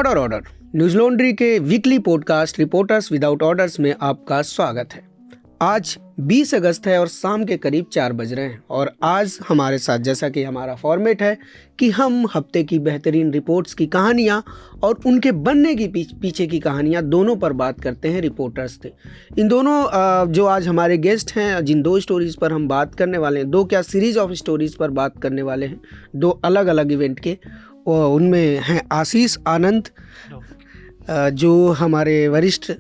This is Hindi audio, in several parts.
ऑर्डर ऑर्डर न्यूज लॉन्ड्री के weekly podcast reporters without orders में आपका स्वागत है। आज 20 अगस्त है और शाम के करीब 4 बज रहे हैं और आज हमारे साथ, जैसा कि हमारा फॉर्मेट है कि हम हफ्ते की बेहतरीन रिपोर्ट्स की कहानियां और उनके बनने की पीछे की कहानियां दोनों पर बात करते हैं रिपोर्टर्स से। इन दोनों जो आज हमारे गेस्ट हैं, जिन दो स्टोरीज़ पर हम बात करने वाले हैं, दो क्या सीरीज ऑफ स्टोरीज़ पर बात करने वाले हैं, दो अलग अलग इवेंट के, उनमें हैं आशीष आनंद जो हमारे वरिष्ठ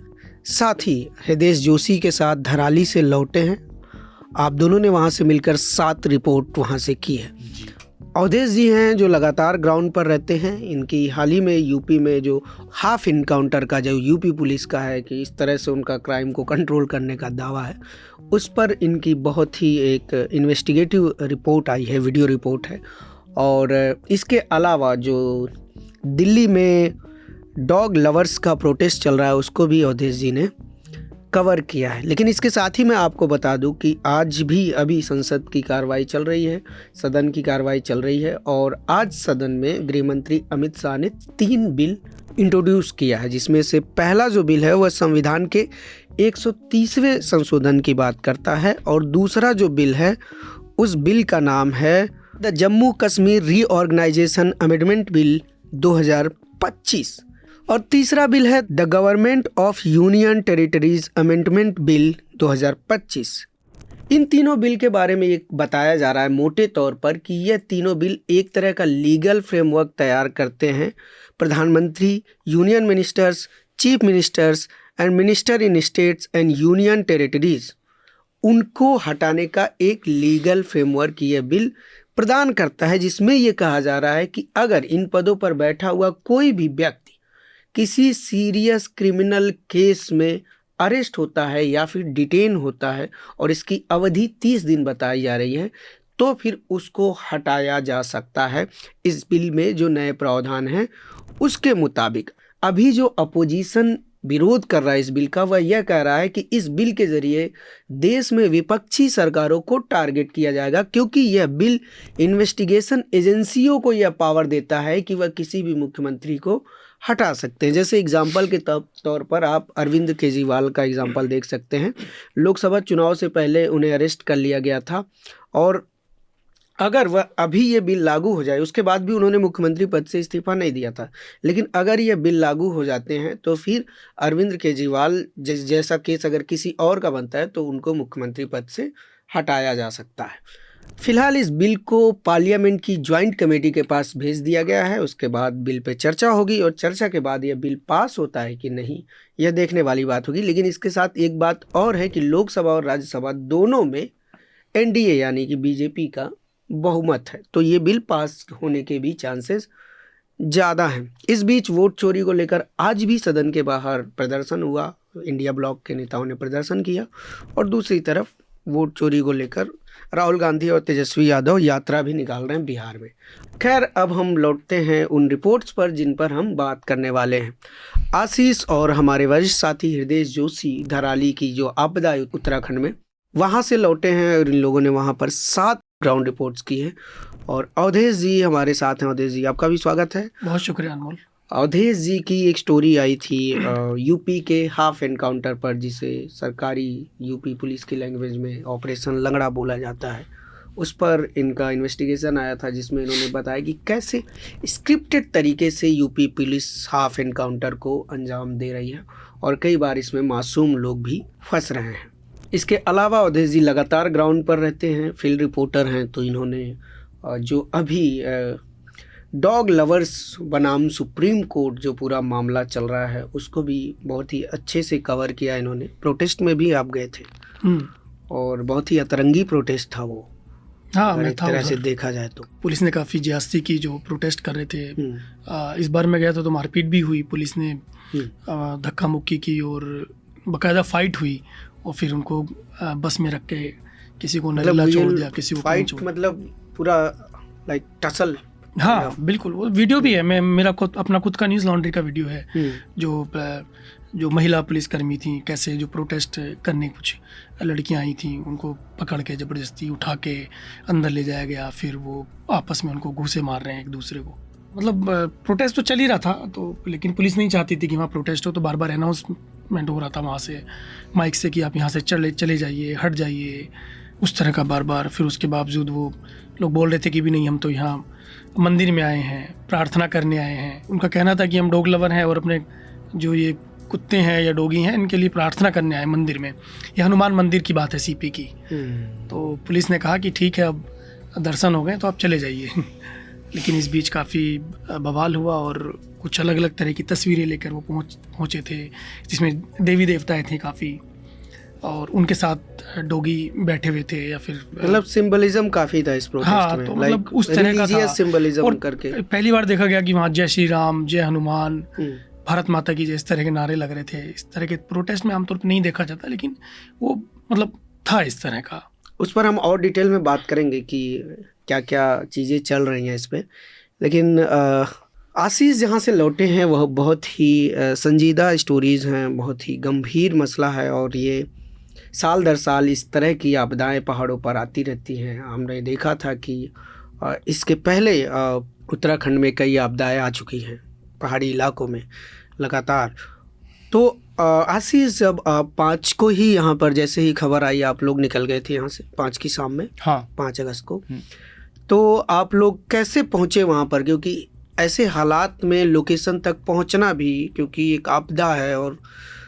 साथी हृदय जोशी के साथ धराली से लौटे हैं। आप दोनों ने वहाँ से मिलकर 7 रिपोर्ट वहाँ से की है। अवधेश जी हैं जो लगातार ग्राउंड पर रहते हैं। इनकी हाल ही में यूपी में जो हाफ इनकाउंटर का जो यूपी पुलिस का है कि इस तरह से उनका क्राइम को कंट्रोल करने का दावा है, उस पर इनकी बहुत ही एक इन्वेस्टिगेटिव रिपोर्ट आई है, वीडियो रिपोर्ट है। और इसके अलावा जो दिल्ली में डॉग लवर्स का प्रोटेस्ट चल रहा है उसको भी अवधेश जी ने कवर किया है। लेकिन इसके साथ ही मैं आपको बता दूं कि आज भी अभी संसद की कार्रवाई चल रही है, सदन की कार्रवाई चल रही है और आज सदन में गृह मंत्री अमित शाह ने 3 बिल इंट्रोड्यूस किया है, जिसमें से पहला जो बिल है वह संविधान के 130वें संशोधन की बात करता है और दूसरा जो बिल है उस बिल का नाम है the Jammu Kashmir reorganisation amendment bill 2025 और तीसरा बिल है the government of union territories amendment bill 2025। इन तीनों बिल के बारे में ये बताया जा रहा है मोटे तौर पर कि यह तीनों बिल एक तरह का लीगल फ्रेमवर्क तैयार करते हैं। प्रधानमंत्री, union ministers, chief ministers and minister in states and union territories, उनको हटाने का एक लीगल फ्रेमवर्क ये बिल प्रदान करता है, जिसमें यह कहा जा रहा है कि अगर इन पदों पर बैठा हुआ कोई भी व्यक्ति किसी सीरियस क्रिमिनल केस में अरेस्ट होता है या फिर डिटेन होता है और इसकी अवधि 30 दिन बताई जा रही है, तो फिर उसको हटाया जा सकता है। इस बिल में जो नए प्रावधान हैं उसके मुताबिक अभी जो अपोजिशन विरोध कर रहा है इस बिल का, वह यह कह रहा है कि इस बिल के जरिए देश में विपक्षी सरकारों को टारगेट किया जाएगा, क्योंकि यह बिल इन्वेस्टिगेशन एजेंसियों को यह पावर देता है कि वह किसी भी मुख्यमंत्री को हटा सकते हैं। जैसे एग्जाम्पल के तौर पर आप अरविंद केजरीवाल का एग्जाम्पल देख सकते हैं। लोकसभा चुनाव से पहले उन्हें अरेस्ट कर लिया गया था और अगर वह अभी ये बिल लागू हो जाए, उसके बाद भी उन्होंने मुख्यमंत्री पद से इस्तीफा नहीं दिया था, लेकिन अगर ये बिल लागू हो जाते हैं तो फिर अरविंद केजरीवाल जैसा केस अगर किसी और का बनता है तो उनको मुख्यमंत्री पद से हटाया जा सकता है। फिलहाल इस बिल को पार्लियामेंट की ज्वाइंट कमेटी के पास भेज दिया गया है। उसके बाद बिल पे चर्चा होगी और चर्चा के बाद यह बिल पास होता है कि नहीं, यह देखने वाली बात होगी। लेकिन इसके साथ एक बात और है कि लोकसभा और राज्यसभा दोनों में एनडीए यानी कि बीजेपी का बहुमत है, तो ये बिल पास होने के भी चांसेस ज़्यादा हैं। इस बीच वोट चोरी को लेकर आज भी सदन के बाहर प्रदर्शन हुआ। इंडिया ब्लॉक के नेताओं ने प्रदर्शन किया और दूसरी तरफ वोट चोरी को लेकर राहुल गांधी और तेजस्वी यादव यात्रा भी निकाल रहे हैं बिहार में। खैर, अब हम लौटते हैं उन रिपोर्ट्स पर जिन पर हम बात करने वाले हैं। आशीष और हमारे वरिष्ठ साथी हृदय जोशी धराली की जो आपदा है उत्तराखंड में, वहाँ से लौटे हैं और इन लोगों ने वहाँ पर 7 ग्राउंड रिपोर्ट्स की है और अवधेश जी हमारे साथ हैं। अवधेश जी, आपका भी स्वागत है। बहुत शुक्रिया अनमोल। अवधेश जी की एक स्टोरी आई थी यूपी के हाफ एनकाउंटर पर, जिसे सरकारी यूपी पुलिस की लैंग्वेज में ऑपरेशन लंगड़ा बोला जाता है। उस पर इनका इन्वेस्टिगेशन आया था, जिसमें इन्होंने बताया कि कैसे स्क्रिप्टेड तरीके से यूपी पुलिस हाफ एनकाउंटर को अंजाम दे रही है और कई बार इसमें मासूम लोग भी फंस रहे हैं। इसके अलावा अवधेश जी लगातार ग्राउंड पर रहते हैं, फील्ड रिपोर्टर हैं, तो इन्होंने जो अभी डॉग लवर्स बनाम सुप्रीम कोर्ट जो पूरा मामला चल रहा है उसको भी बहुत ही अच्छे से कवर किया इन्होंने। प्रोटेस्ट में भी आप गए थे और बहुत ही अतरंगी प्रोटेस्ट था वो। हाँ, मैं एक था तरह से देखा जाए तो पुलिस ने काफ़ी ज्यादती की जो प्रोटेस्ट कर रहे थे। इस बार मैं गया था तो मारपीट भी हुई, पुलिस ने धक्का मुक्की की और बाकायदा फाइट हुई और फिर उनको बस में रख के किसी को नल्ला छोड़ दिया, किसी को फाइट मतलब पूरा लाइक टसल। हाँ बिल्कुल, वो वीडियो भी है। मेरा अपना खुद का न्यूज़ लॉन्ड्री का वीडियो है जो महिला पुलिसकर्मी थी, कैसे जो प्रोटेस्ट करने कुछ लड़कियां आई थी उनको पकड़ के ज़बरदस्ती उठा के अंदर ले जाया गया, फिर वो आपस में उनको घूंसे मार रहे हैं एक दूसरे को। मतलब प्रोटेस्ट तो चल ही रहा था, तो लेकिन पुलिस नहीं चाहती थी कि वहाँ प्रोटेस्ट हो, तो बार बार अनाउंसमेंट हो रहा था वहाँ से माइक से कि आप यहाँ से चले जाइए, हट जाइए, उस तरह का बार बार। फिर उसके बावजूद वो लोग बोल रहे थे कि भी नहीं, हम तो यहाँ मंदिर में आए हैं, प्रार्थना करने आए हैं। उनका कहना था कि हम डॉग लवर हैं और अपने जो ये कुत्ते हैं या डॉगी हैं इनके लिए प्रार्थना करने आए मंदिर में। ये हनुमान मंदिर की बात है सीपी की। तो पुलिस ने कहा कि ठीक है, अब दर्शन हो गए तो आप चले जाइए। लेकिन इस बीच काफ़ी बवाल हुआ और कुछ अलग अलग तरह की तस्वीरें लेकर वो पहुँचे थे, जिसमें देवी देवताएं थे काफ़ी, और उनके साथ डॉगी बैठे हुए थे, या फिर मतलब सिंबलिज्म काफी था इस प्रोटेस्ट में। तो मतलब उस तरह का था सिंबलिज्म करके पहली बार देखा गया कि वहाँ जय श्री राम, जय हनुमान, भारत माता की, इस तरह के नारे लग रहे थे। इस तरह के प्रोटेस्ट में आमतौर पर नहीं देखा जाता, लेकिन वो मतलब था इस तरह का। उस पर हम और डिटेल में बात करेंगे कि क्या क्या चीज़ें चल रही हैं इस पे। लेकिन आशीष जहाँ से लौटे हैं वह बहुत ही संजीदा स्टोरीज़ हैं, बहुत ही गंभीर मसला है, और ये साल दर साल इस तरह की आपदाएं पहाड़ों पर आती रहती हैं। हमने देखा था कि इसके पहले उत्तराखंड में कई आपदाएं आ चुकी हैं पहाड़ी इलाकों में लगातार। तो आशीष, जब 5 को ही यहाँ पर जैसे ही खबर आई आप लोग निकल गए थे यहाँ से 5 की शाम में, हाँ 5 अगस्त को, तो आप लोग कैसे पहुँचे वहाँ पर? क्योंकि ऐसे हालात में लोकेशन तक पहुँचना भी, क्योंकि एक आपदा है और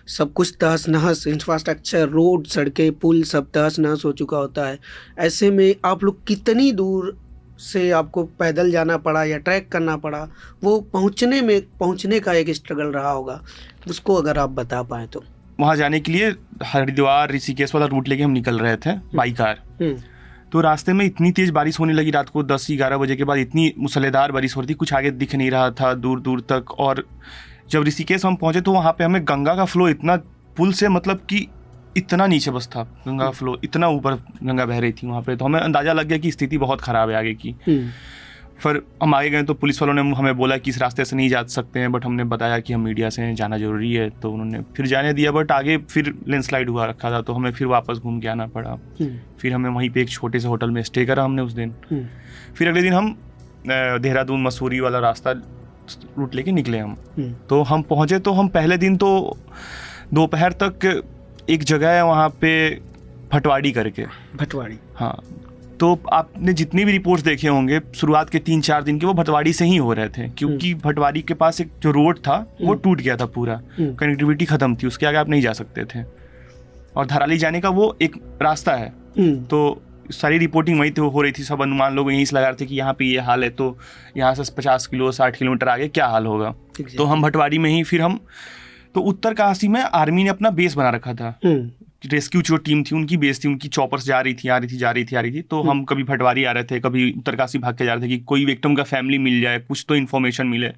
सब कुछ तहस नहस, इंफ्रास्ट्रक्चर, रोड, सड़कें, पुल सब तहस नहस हो चुका होता है। ऐसे में आप लोग कितनी दूर से आपको पैदल जाना पड़ा या ट्रैक करना पड़ा? वो पहुंचने का एक स्ट्रगल रहा होगा, उसको अगर आप बता पाएँ तो। वहाँ जाने के लिए हरिद्वार ऋषिकेश वाला रूट लेके हम निकल रहे थे बाई कार। तो रास्ते में इतनी तेज़ बारिश होने लगी रात को 10-11 बजे के बाद, इतनी मूसलाधार बारिश हो रही थी, कुछ आगे दिख नहीं रहा था दूर दूर तक। और जब ऋषिकेश हम पहुँचे तो वहाँ पे हमें गंगा का फ्लो इतना पुल से मतलब कि इतना नीचे बस था, गंगा का फ्लो इतना ऊपर गंगा बह रही थी वहाँ पे। तो हमें अंदाज़ा लग गया कि स्थिति बहुत ख़राब है आगे की। फिर हम आगे गए तो पुलिस वालों ने हमें बोला कि इस रास्ते से नहीं जा सकते हैं, बट हमने बताया कि हम मीडिया से जाना ज़रूरी है, तो उन्होंने फिर जाने दिया। बट आगे फिर लैंडस्लाइड हुआ रखा था, तो हमें फिर वापस घूम के आना पड़ा। फिर हमें वहीं पे एक छोटे से होटल में स्टे करा हमने उस दिन। फिर अगले दिन हम देहरादून मसूरी वाला रास्ता रूट लेके निकले हम। तो हम पहुँचे तो हम पहले दिन तो दोपहर तक एक जगह है वहाँ पे भटवाड़ी करके, भटवाड़ी, हाँ। तो आपने जितनी भी रिपोर्ट्स देखे होंगे शुरुआत के 3-4 दिन के, वो भटवाड़ी से ही हो रहे थे, क्योंकि भटवाड़ी के पास एक जो रोड था वो टूट गया था पूरा, कनेक्टिविटी खत्म थी, उसके आगे आप नहीं जा सकते थे। और धराली जाने का वो एक रास्ता है। तो सारी रिपोर्टिंग वहीं हो रही थी, सब अनुमान लोग यहीं से लगा रहे थे कि यहाँ पे ये हाल है, तो यहाँ से 50 किलो 60 किलोमीटर आगे क्या हाल होगा। तो हम भटवाड़ी में ही फिर हम, तो उत्तरकाशी में आर्मी ने अपना बेस बना रखा था, रेस्क्यू जो टीम थी उनकी बेस थी, उनकी चॉपर्स जा रही थी। तो हम कभी भटवाड़ी आ रहे थे, कभी उत्तरकाशी भाग के जा रहे थे कि कोई विक्टिम का फैमिली मिल जाए, कुछ तो इन्फॉर्मेशन मिले।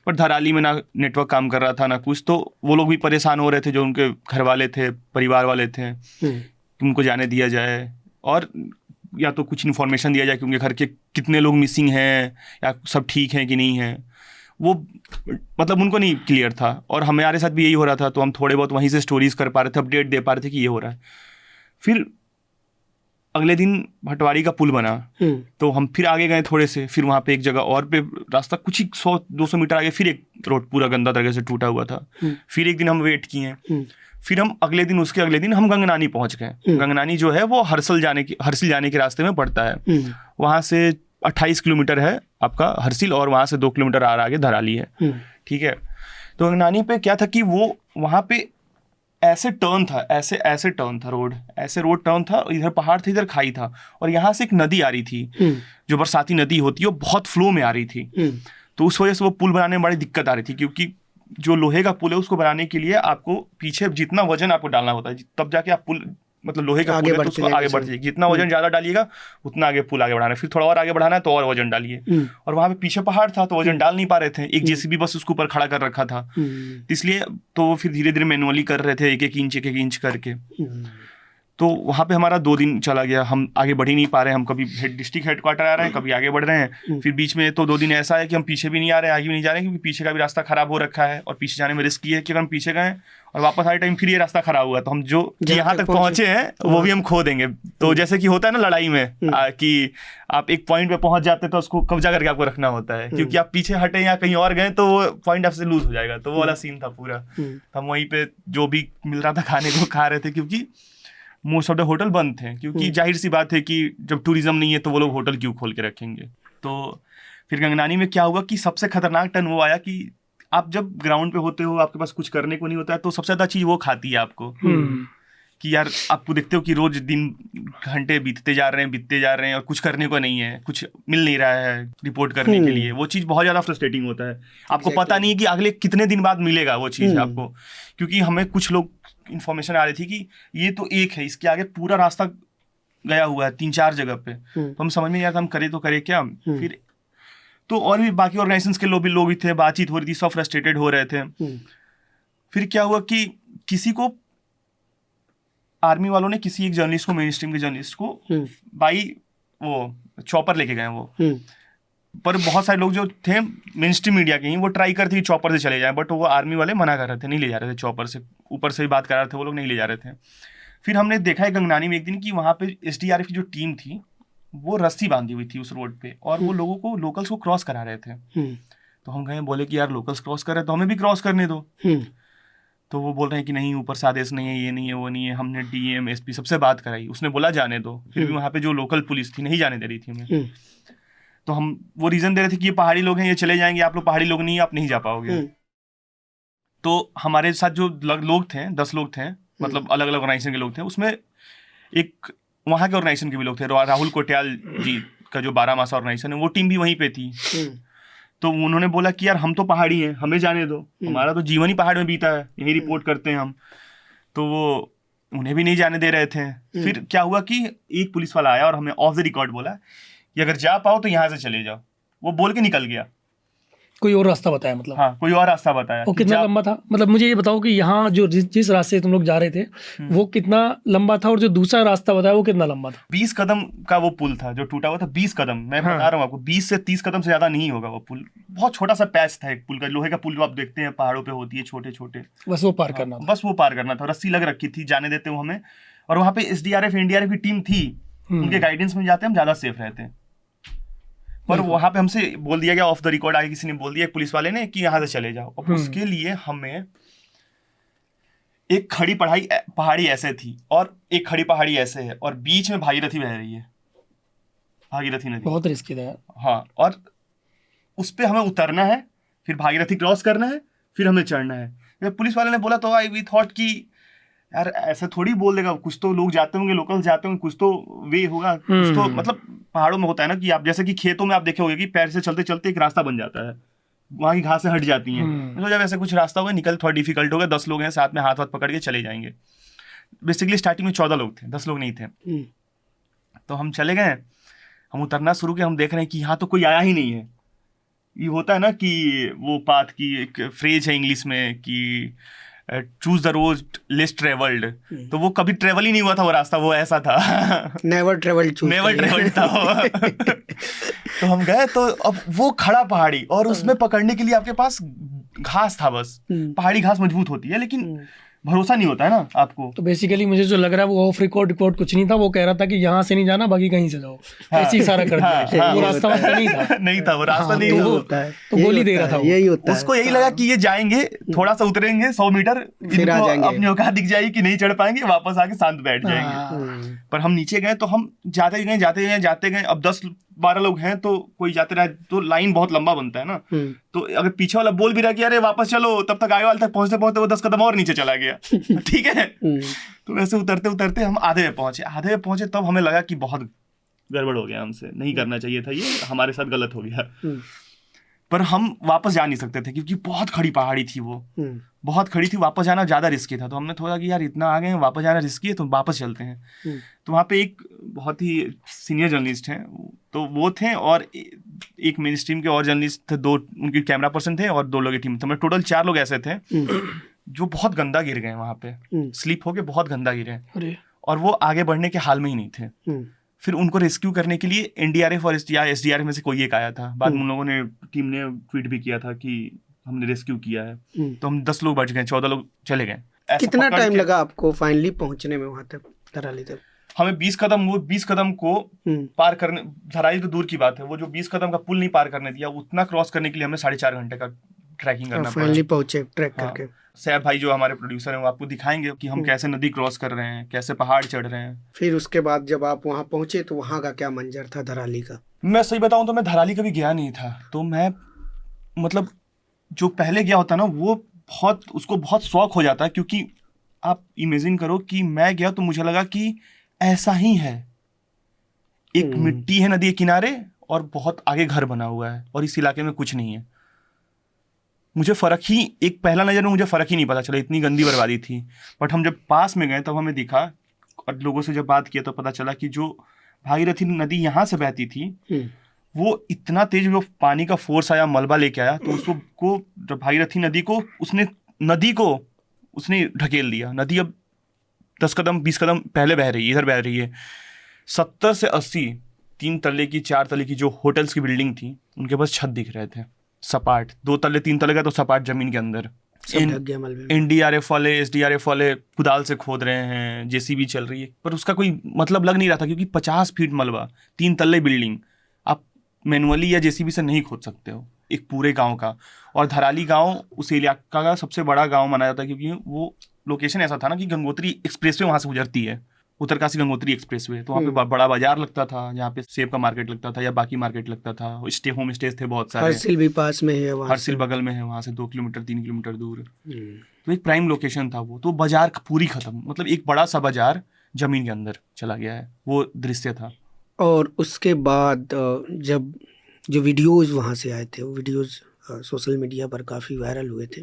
पर धराली में ना नेटवर्क काम कर रहा था ना कुछ, तो वो लोग भी परेशान हो रहे थे जो उनके घर वाले थे, परिवार वाले थे, कि उनको जाने दिया जाए और या तो कुछ इन्फॉर्मेशन दिया जाए कि उनके घर के कितने लोग मिसिंग हैं या सब ठीक हैं कि नहीं हैं। वो मतलब उनको नहीं क्लियर था, और हमारे साथ भी यही हो रहा था। तो हम थोड़े बहुत वहीं से स्टोरीज कर पा रहे थे, अपडेट दे पा रहे थे कि ये हो रहा है। फिर अगले दिन भटवाड़ी का पुल बना, तो हम फिर आगे गए थोड़े से, फिर वहाँ पे एक जगह और पे रास्ता कुछ ही 100-200 मीटर आगे फिर एक रोड पूरा गंदा तरह से टूटा हुआ था। फिर एक दिन हम वेट किए, फिर हम उसके अगले दिन हम गंगनानी पहुँच गए। गंगनानी जो है वो हर्सिल जाने के रास्ते में पड़ता है। वहाँ से 28 किलोमीटर है आपका हर्सिल, और वहाँ से 2 किलोमीटर आगे धराली है, ठीक है। तो गंगनानी पे क्या था कि वो वहाँ पे ऐसे टर्न था, ऐसे टर्न था रोड, ऐसे रोड टर्न था, इधर पहाड़ था इधर खाई था, और यहाँ से एक नदी आ रही थी जो बरसाती नदी होती है, वो बहुत फ्लो में आ रही थी। तो उस वजह से वो पुल बनाने में बड़ी दिक्कत आ रही थी, क्योंकि जो लोहे का पुल है उसको बनाने के लिए आपको पीछे जितना वजन आपको डालना होता है, तब जाके आप पुल, मतलब लोहे का पुल है तो उसको आगे बढ़ जाएगी। जितना वजन ज्यादा डालिएगा उतना आगे पुल आगे बढ़ाना है, फिर थोड़ा और आगे बढ़ाना है तो और वजन डालिए। और वहाँ पे पीछे पहाड़ था तो वजन डाल नहीं पा रहे थे, एक जेसीबी बस उसके ऊपर खड़ा कर रखा था, इसलिए तो फिर धीरे धीरे मैनुअली कर रहे थे, एक एक इंच करके। तो वहाँ पे हमारा 2 दिन चला गया, हम आगे बढ़ ही नहीं पा रहे हैं। हम कभी डिस्ट्रिक्ट हेडक्वार्टर आ रहे हैं, कभी आगे बढ़ रहे हैं, फिर बीच में तो 2 दिन ऐसा है कि हम पीछे भी नहीं आ रहे हैं, आगे भी नहीं जा रहे हैं, क्योंकि पीछे का भी रास्ता खराब हो रखा है और पीछे जाने में रिस्क ये है कि अगर हम पीछे गए और वापस आए टाइम फिर ये रास्ता खराब हुआ तो हम जो यहाँ तक पहुंचे हैं वो भी हम खो देंगे। तो जैसे कि होता है ना लड़ाई में कि आप एक पॉइंट पे पहुंच जाते हैं तो उसको कब्जा करके आपको रखना होता है, क्योंकि आप पीछे हटे या कहीं और गए तो वो पॉइंट आपसे लूज हो जाएगा। तो वो वाला सीन था पूरा। हम वहीं पे जो भी मिल रहा था खाने को खा रहे थे, क्योंकि मोस्ट ऑफ द होटल बंद थे, क्योंकि जाहिर सी बात है कि जब टूरिज्म नहीं है तो वो लोग होटल क्यों खोल के रखेंगे। तो फिर गंगनानी में क्या हुआ कि सबसे खतरनाक टर्न वो आया कि आप जब ग्राउंड पे होते हो, आपके पास कुछ करने को नहीं होता है, तो सबसे ज्यादा चीज वो खाती है आपको कि यार आपको देखते हो कि रोज दिन घंटे बीतते जा रहे हैं और कुछ करने को नहीं है, कुछ मिल नहीं रहा है रिपोर्ट करने के लिए। वो चीज़ बहुत ज़्यादा फ्रस्ट्रेटिंग होता है। आपको पता नहीं है कि अगले कितने दिन बाद मिलेगा वो चीज़ आपको, क्योंकि हमें कुछ लोग इन्फॉर्मेशन आ रही थी कि ये तो एक है, इसके आगे पूरा रास्ता गया हुआ है 3-4 जगह पे। तो हम समझ में नहीं आया था हम करे तो करे क्या। फिर तो और भी बाकी ऑर्गेनाइजेशंस के लोग भी थे, बातचीत हो रही थी, सब फ्रस्ट्रेटेड हो रहे थे। फिर क्या हुआ कि किसी को आर्मी वालों ने किसी एक जर्नलिस्ट को, मेन स्ट्रीम के जर्नलिस्ट को बाई वो चॉपर लेके गए वो। पर बहुत सारे लोग जो थे मेन स्ट्रीम मीडिया के ही, वो ट्राई करते थे चॉपर से चले जाए, बट वो आर्मी वाले मना कर रहे थे, नहीं ले जा रहे थे चॉपर से, ऊपर से ही बात कर रहे थे वो लोग, नहीं ले जा रहे थे। फिर हमने देखा है गंगनानी में एक दिन कि वहाँ पे SDRF की जो टीम थी वो रस्सी बांधी हुई थी उस रोड पे, और वो लोगों को, लोकल्स को क्रॉस करा रहे थे। तो हम गए, बोले कि यार लोकल्स क्रॉस कर रहे हैं तो हमें भी क्रॉस करने दो। तो वो बोल रहे हैं कि नहीं, ऊपर से आदेश नहीं है, ये नहीं है, वो नहीं है। हमने DM SP सबसे बात कराई, उसने बोला जाने दो। फिर भी वहाँ पे जो लोकल पुलिस थी नहीं जाने दे रही थी हमें। तो हम वो रीज़न दे रहे थे कि ये पहाड़ी लोग हैं, ये चले जाएंगे, आप लोग पहाड़ी लोग नहीं, आप नहीं जा पाओगे। तो हमारे साथ जो लोग थे, 10 लोग थे, मतलब अलग अलग ऑर्गेनाइजेशन के लोग थे। उसमें एक वहाँ के ऑर्गेनाइजेशन के भी लोग थे, राहुल कोटियाल जी का जो 12 मासा ऑर्गेनाइजेशन है, वो टीम भी वहीं पे थी। तो उन्होंने बोला कि यार हम तो पहाड़ी हैं, हमें जाने दो, हमारा तो जीवन ही पहाड़ में बीता है, यही रिपोर्ट करते हैं हम। तो वो उन्हें भी नहीं जाने दे रहे थे। फिर क्या हुआ कि एक पुलिस वाला आया और हमें ऑफ द रिकॉर्ड बोला कि अगर जा पाओ तो यहाँ से चले जाओ। वो बोल के निकल गया। कोई और रास्ता बताया मतलब? हाँ, कोई और रास्ता बताया। और कितना लंबा था? मतलब मुझे ये बताओ कि यहाँ जो जिस रास्ते से तुम लोग जा रहे थे वो कितना लंबा था, और जो दूसरा रास्ता बताया वो कितना लंबा था? 20 कदम का वो पुल था जो टूटा हुआ था। 20 कदम, मैं बता रहा हूँ आपको, 20 से 30 कदम से ज्यादा नहीं होगा वो पुल। बहुत छोटा सा पैच था एक पुल का, लोहे का पुल जो आप देखते हैं पहाड़ों पे होती है, छोटे छोटे। बस वो पार करना था? बस वो पार करना था। रस्सी लग रखी थी, जाने देते वो हमें। और वहाँ पे SDRF NDRF की टीम थी, उनके गाइडेंस में जाते हम ज्यादा सेफ रहते हैं। पर वहां पे हमसे बोल दिया गया ऑफ द रिकॉर्ड, आगे किसी ने बोल दिया, पुलिस वाले ने, कि यहाँ से चले जाओ। और उसके लिए हमें एक खड़ी पहाड़ी ऐसे थी और एक खड़ी पहाड़ी ऐसे है, और बीच में भागीरथी बह रही है, भागीरथी नदी। बहुत रिस्की था। हाँ, और उस पे हमें उतरना है, फिर भागीरथी क्रॉस करना है, फिर हमें चढ़ना है। पुलिस वाले ने बोला तो आई वी थॉट कि यार ऐसे थोड़ी बोल देगा, कुछ तो लोग जाते होंगे, लोकल जाते होंगे, कुछ तो वे होगा, कुछ तो मतलब पहाड़ों में होता है ना कि आप जैसे कि खेतों में आप देखे होंगे कि पैर से चलते चलते एक रास्ता बन जाता है, वहाँ की घासें हट जाती हैं। तो जब ऐसे कुछ रास्ता होगा, निकल थोड़ा डिफिकल्ट होगा। 10 लोग हैं साथ में, हाथ हाथ पकड़ के चले जाएंगे। बेसिकली स्टार्टिंग में 14 लोग थे, 10 लोग नहीं थे। तो हम चले गए, हम उतरना शुरू किया। हम देख रहे हैं कि यहाँ तो कोई आया ही नहीं है। ये होता है ना कि वो पाथ की एक फ्रेज है इंग्लिश में कि choose the road less travelled. तो वो कभी ट्रेवल ही नहीं हुआ था वो रास्ता, वो ऐसा था, नेवर ट्रेवल्ड था वो। तो हम गए, तो अब वो खड़ा पहाड़ी, और उसमें पकड़ने के लिए आपके पास घास था बस। पहाड़ी घास मजबूत होती है, लेकिन भरोसा नहीं होता है ना आपको। तो बेसिकली मुझे जो लग रहा है वो ऑफ रिकॉर्ड रिपोर्ट कुछ नहीं था, वो कह रहा था कि यहाँ से नहीं जाना, बाकी कहीं से जाओ, ऐसी इशारा कर दिया। वो रास्ता वास्ता नहीं था। नहीं था वो रास्ता, नहीं होता है, तो गोली दे रहा था। यही होता है, उसको यही लगा कि ये जाएंगे, थोड़ा सा उतरेंगे 100 मीटर, फिर आ जाएंगे, अपनी औकात दिख जाएगी कि नहीं चढ़ पाएंगे, वापस आके शांत बैठ जाएंगे। पर हम नीचे गए तो हम जाते गए। अब 10-12 लोग हैं, तो कोई जाते रहे तो लाइन बहुत लंबा बनता है ना। तो अगर पीछे वाला बोल भी रहा कि अरे वापस चलो, तब तक आगे वाले तक पहुंचते पहुंचते वो 10 कदम और नीचे चला गया। ठीक है। तो वैसे उतरते उतरते हम आधे में पहुंचे। तब हमें लगा कि बहुत गड़बड़ हो गया, हमसे नहीं करना चाहिए था, ये हमारे साथ गलत हो गया। पर हम वापस जा नहीं सकते थे क्योंकि बहुत खड़ी पहाड़ी थी वो, बहुत खड़ी थी। वापस जाना ज़्यादा रिस्की था। तो हमने थोड़ा कि यार इतना आ गए हैं, वापस जाना रिस्की है, तो वापस चलते हैं। तो वहाँ पे एक बहुत ही सीनियर जर्नलिस्ट हैं, तो वो थे, और एक मेन स्ट्रीम के और जर्नलिस्ट थे, 2 उनके कैमरा पर्सन थे, और 2 लोगों की टीम। तो मैं टोटल 4 लोग ऐसे थे जो बहुत गंदा गिर गए वहाँ पे, स्लिप होके बहुत गंदा गिरे। और वो आगे बढ़ने के हाल में ही नहीं थे। फिर उनको रेस्क्यू करने के लिए एनडीआरएफ और एसडीआरएफ में से कोई एक आया था। बाद में उन लोगों ने, टीम ने ट्वीट भी किया था कि हमने रेस्क्यू किया है। तो हम 10 लोग बच गए, 14 लोग चले गए। कितना टाइम लगा आपको फाइनली पहुंचने में वहां तक, धराली तक? हमें 20 कदम को पार करने, धराली तो दूर की बात है, वो जो 20 कदम का पुल नहीं पार करने दिया, उतना क्रॉस करने के लिए हमें 4.5 घंटे का ट्रैकिंग करना पड़ा। फाइनली पहुंचे ट्रैक करके। सैफ भाई जो हमारे प्रोड्यूसर हैं वो आपको दिखाएंगे कि हम कैसे नदी क्रॉस कर रहे हैं, कैसे पहाड़ चढ़ रहे हैं। फिर उसके बाद जब आप वहां पहुंचे तो वहां का क्या मंजर था धराली का? मैं सही बताऊं तो मैं धराली कभी गया नहीं था, तो मैं मतलब जो पहले गया होता ना वो उसको बहुत शौक हो जाता है, क्योंकि आप इमेजिन करो कि मैं गया तो मुझे लगा कि ऐसा ही है, एक मिट्टी है नदी के किनारे और बहुत आगे घर बना हुआ है और इस इलाके में कुछ नहीं है। मुझे एक पहला नज़र में मुझे फ़र्क ही नहीं पता चला, इतनी गंदी बर्बादी थी। बट हम जब पास में गए तब हमें दिखा और लोगों से जब बात किया तो पता चला कि जो भागीरथी नदी यहाँ से बहती थी वो इतना तेज वो पानी का फोर्स आया, मलबा लेके आया, तो उसको भागीरथी नदी को उसने ढकेल दिया। नदी अब 10 कदम 20 कदम पहले बह रही है, इधर बह रही है। 70 से 80 3 तल्ले की 4 तल्ले की जो होटल्स की बिल्डिंग थी उनके पास छत दिख रहे थे, सपाट 2 तल्ले 3 तल्ले का तो सपाट जमीन के अंदर। एनडीआरएफ वाले एसडीआरएफ वाले कुदाल से खोद रहे हैं, जेसीबी चल रही है, पर उसका कोई मतलब लग नहीं रहा था, क्योंकि 50 फीट मलबा, 3 तल्ले बिल्डिंग, आप मैनुअली या जेसीबी से नहीं खोद सकते हो एक पूरे गांव का। और धराली गांव उस इलाका का सबसे बड़ा गांव माना जाता है, क्योंकि वो लोकेशन ऐसा था ना कि गंगोत्री एक्सप्रेसवे वहां से गुजरती है, उत्तरकाशी गंगोत्री एक्सप्रेसवे। तो वहाँ पे बड़ा बाजार लगता था, जहाँ पे सेब का मार्केट लगता था या बाकी मार्केट लगता था। होम स्टेज थे बहुत सारे। हरसिल भी पास में है, हरसिल बगल में है, वहाँ से 2 किलोमीटर 3 किलोमीटर दूर। तो एक प्राइम लोकेशन था वो। तो बाजार पूरी खत्म, मतलब एक बड़ा सा बाजार जमीन के अंदर चला गया है, वो दृश्य था। और उसके बाद जब जो वीडियोज वहाँ से आए थे, वो वीडियोज सोशल मीडिया पर काफ़ी वायरल हुए थे।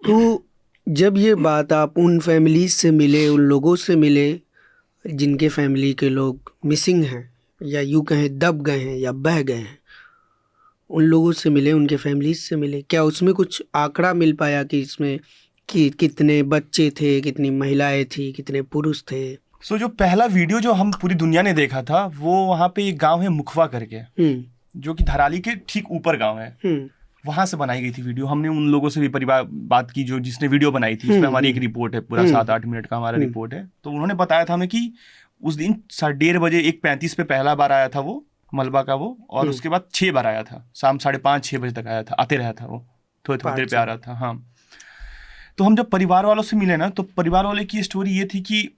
तो जब ये बात आप उन फैमिलीज से मिले, उन लोगों से मिले जिनके फैमिली के लोग मिसिंग हैं या यूँ कहें दब गए हैं या बह गए हैं, उन लोगों से मिले, उनके फैमिलीज से मिले, क्या उसमें कुछ आंकड़ा मिल पाया कि इसमें कि कितने बच्चे थे, कितनी महिलाएं थी, कितने पुरुष थे? जो पहला वीडियो जो हम पूरी दुनिया ने देखा था वो वहाँ पे एक गाँव है मुखवा करके, जो कि धराली के ठीक ऊपर गाँव है, वहां से बनाई गई थी वीडियो। हमने उन लोगों से भी बात की जो जिसने वीडियो बनाई थी। उसमें हमारी एक रिपोर्ट है, पूरा 7-8 मिनट का हमारा रिपोर्ट है। तो उन्होंने बताया था हमें कि उस दिन 1:30 बजे 1:35 पे पहला बार आया था वो मलबा का वो, और उसके बाद 6 बार आया था, शाम 5:30-6 बजे तक आया था, आते रहा था वो, थोड़ी देर पे आ रहा था। हाँ, तो हम जब परिवार वालों से मिले ना, तो परिवार वाले की स्टोरी ये थी कि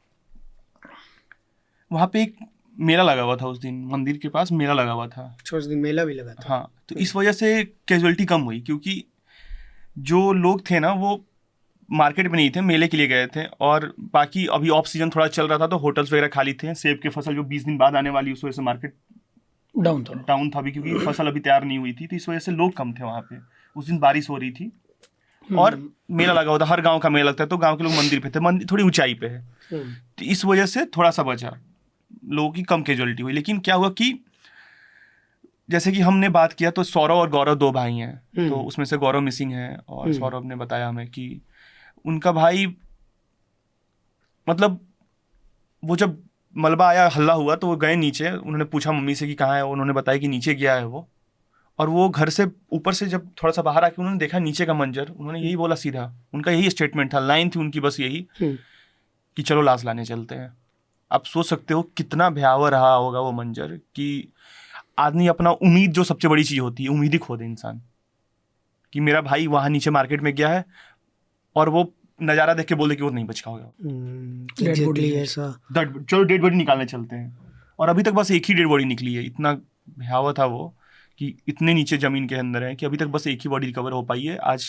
वहाँ पे एक मेला लगा हुआ था, उस दिन मंदिर के पास मेला लगा हुआ था। उस दिन मेला भी लगा था। हाँ, तो इस वजह से कैजुअलिटी कम हुई, क्योंकि जो लोग थे ना वो मार्केट में नहीं थे, मेले के लिए गए थे। और बाकी अभी ऑफ सीजन थोड़ा चल रहा था, तो होटल्स वगैरह खाली थे। सेब की फसल जो 20 दिन बाद आने वाली, उस वजह से मार्केट डाउन था भी, क्योंकि फसल अभी तैयार नहीं हुई थी, तो इस वजह से लोग कम थे वहाँ पे। उस दिन बारिश हो रही थी और मेला लगा हुआ था। हर गाँव का मेला लगता है, तो गाँव के लोग मंदिर पे थे, मंदिर थोड़ी ऊंचाई पे है, तो इस वजह से थोड़ा सा बचा, लोगों की कम कैजुअलिटी हुई। लेकिन क्या हुआ कि जैसे कि हमने बात किया तो सौरव और गौरव 2 भाई हैं, तो उसमें से गौरव मिसिंग है। और सौरव ने बताया हमें कि उनका भाई, मतलब वो जब मलबा आया, हल्ला हुआ, तो वो गए नीचे। उन्होंने पूछा मम्मी से कि कहाँ है, उन्होंने बताया कि नीचे गया है वो। और वो घर से ऊपर से जब थोड़ा सा बाहर आके उन्होंने देखा नीचे का मंजर, उन्होंने यही बोला सीधा, उनका यही स्टेटमेंट था, लाइन थी उनकी बस यही कि चलो लाश लाने चलते हैं। आप सोच सकते हो कितना भयावह रहा होगा वो मंजर, कि आदमी अपना उम्मीद, जो सबसे बड़ी चीज़ होती है, उम्मीद ही खो दे इंसान, कि मेरा भाई वहाँ नीचे मार्केट में गया है, और वो नज़ारा देख के बोल दे कि वो नहीं बच पाएगा, चलो डेड बॉडी निकालने चलते हैं। और अभी तक बस एक ही डेड बॉडी निकली है। इतना भयावह था वो कि इतने नीचे ज़मीन के अंदर है कि अभी तक बस एक ही बॉडी रिकवर हो पाई है। आज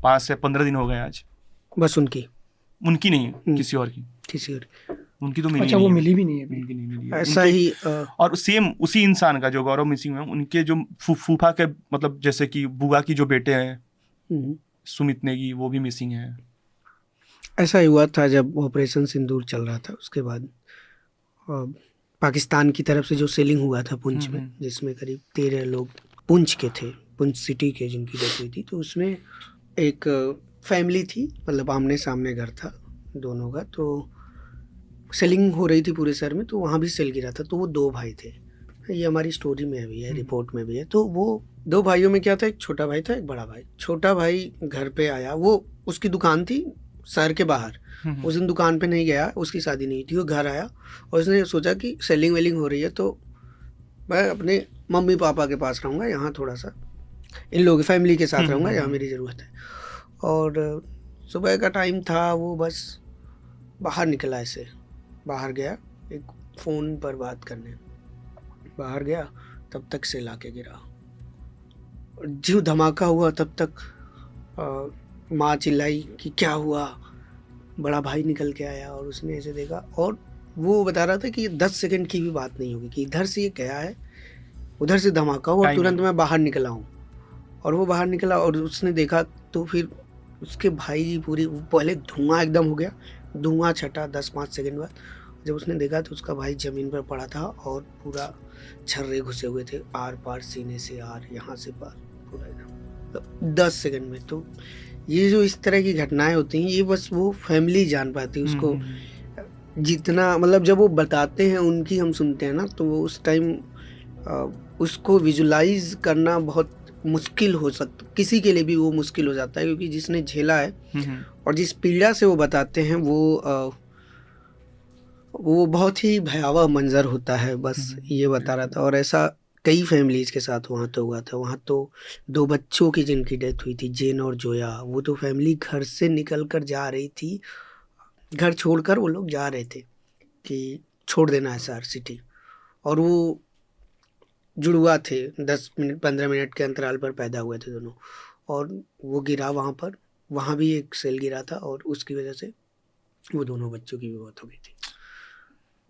5 से 15 दिन हो गए आज। बस उनकी नहीं, किसी और की उनकी तो अच्छा, वो मिली भी नहीं है, उनकी नहीं मिली ऐसा ही। और सेम उसी इंसान का जो गौरव मिसिंग है, उनके जो फूफा के, मतलब जैसे कि बुआ की जो बेटे हैं सुमित नेगी, वो भी मिसिंग है। ऐसा ही हुआ था जब ऑपरेशन सिंदूर चल रहा था। उसके बाद पाकिस्तान की तरफ से जो सेलिंग हुआ था पुंछ में, जिसमें करीब 13 लोग पुंछ के थे, पुंछ सिटी के, जिनकी डेथ हुई थी। तो उसमें एक फैमिली थी, मतलब आमने सामने घर था दोनों का। तो सेलिंग हो रही थी पूरे शहर में, तो वहाँ भी सेल गिरा था। तो वो 2 भाई थे, ये हमारी स्टोरी में भी है, रिपोर्ट में भी है। तो वो 2 भाइयों में क्या था, एक छोटा भाई था, एक बड़ा भाई। छोटा भाई घर पे आया, वो उसकी दुकान थी शहर के बाहर, उस दिन दुकान पे नहीं गया, उसकी शादी नहीं थी। वो घर आया और उसने सोचा कि सेलिंग वेलिंग हो रही है तो मैं अपने मम्मी पापा के पास रहूँगा, यहाँ थोड़ा सा इन लोगों की फैमिली के साथ रहूँगा, यहाँ मेरी ज़रूरत है। और सुबह का टाइम था, वो बस बाहर निकला, ऐसे बाहर गया एक फ़ोन पर बात करने, बाहर गया तब तक से लाके गिरा। जीव धमाका हुआ, तब तक माँ चिल्लाई कि क्या हुआ। बड़ा भाई निकल के आया और उसने ऐसे देखा, और वो बता रहा था कि ये 10 सेकंड की भी बात नहीं होगी कि इधर से ये गया है, उधर से धमाका हुआ और तुरंत मैं बाहर निकला हूँ। और वो बाहर निकला और उसने देखा तो फिर उसके भाई पूरी, पहले धुआं एकदम हो गया, धुआं छटा 10-5 सेकंड बाद। जब उसने देखा तो उसका भाई ज़मीन पर पड़ा था और पूरा छर्रे घुसे हुए थे आर पार, सीने से आर, यहाँ से पार, पूरा एकदम 10 सेकंड में। तो ये जो इस तरह की घटनाएं होती हैं, ये बस वो फैमिली जान पाती है उसको। जितना मतलब जब वो बताते हैं, उनकी हम सुनते हैं ना, तो वो उस टाइम उसको विजुलाइज करना बहुत मुश्किल हो सकता, किसी के लिए भी वो मुश्किल हो जाता है, क्योंकि जिसने झेला है और जिस पीड़ा से वो बताते हैं वो बहुत ही भयावह मंजर होता है, बस ये बता रहा था। और ऐसा कई फैमिलीज के साथ वहाँ तो हुआ था। वहाँ तो 2 बच्चों की जिनकी डेथ हुई थी, जेन और जोया। वो तो फैमिली घर से निकल कर जा रही थी, घर छोड़कर वो लोग जा रहे थे कि छोड़ देना है शहर, सिटी। और वो जुड़वा थे, 10 मिनट 15 मिनट के अंतराल पर पैदा हुए थे दोनों। और वो गिरा वहाँ पर, वहाँ भी एक सेल गिरा था और उसकी वजह से वो दोनों बच्चों की भी मौत हो गई थी।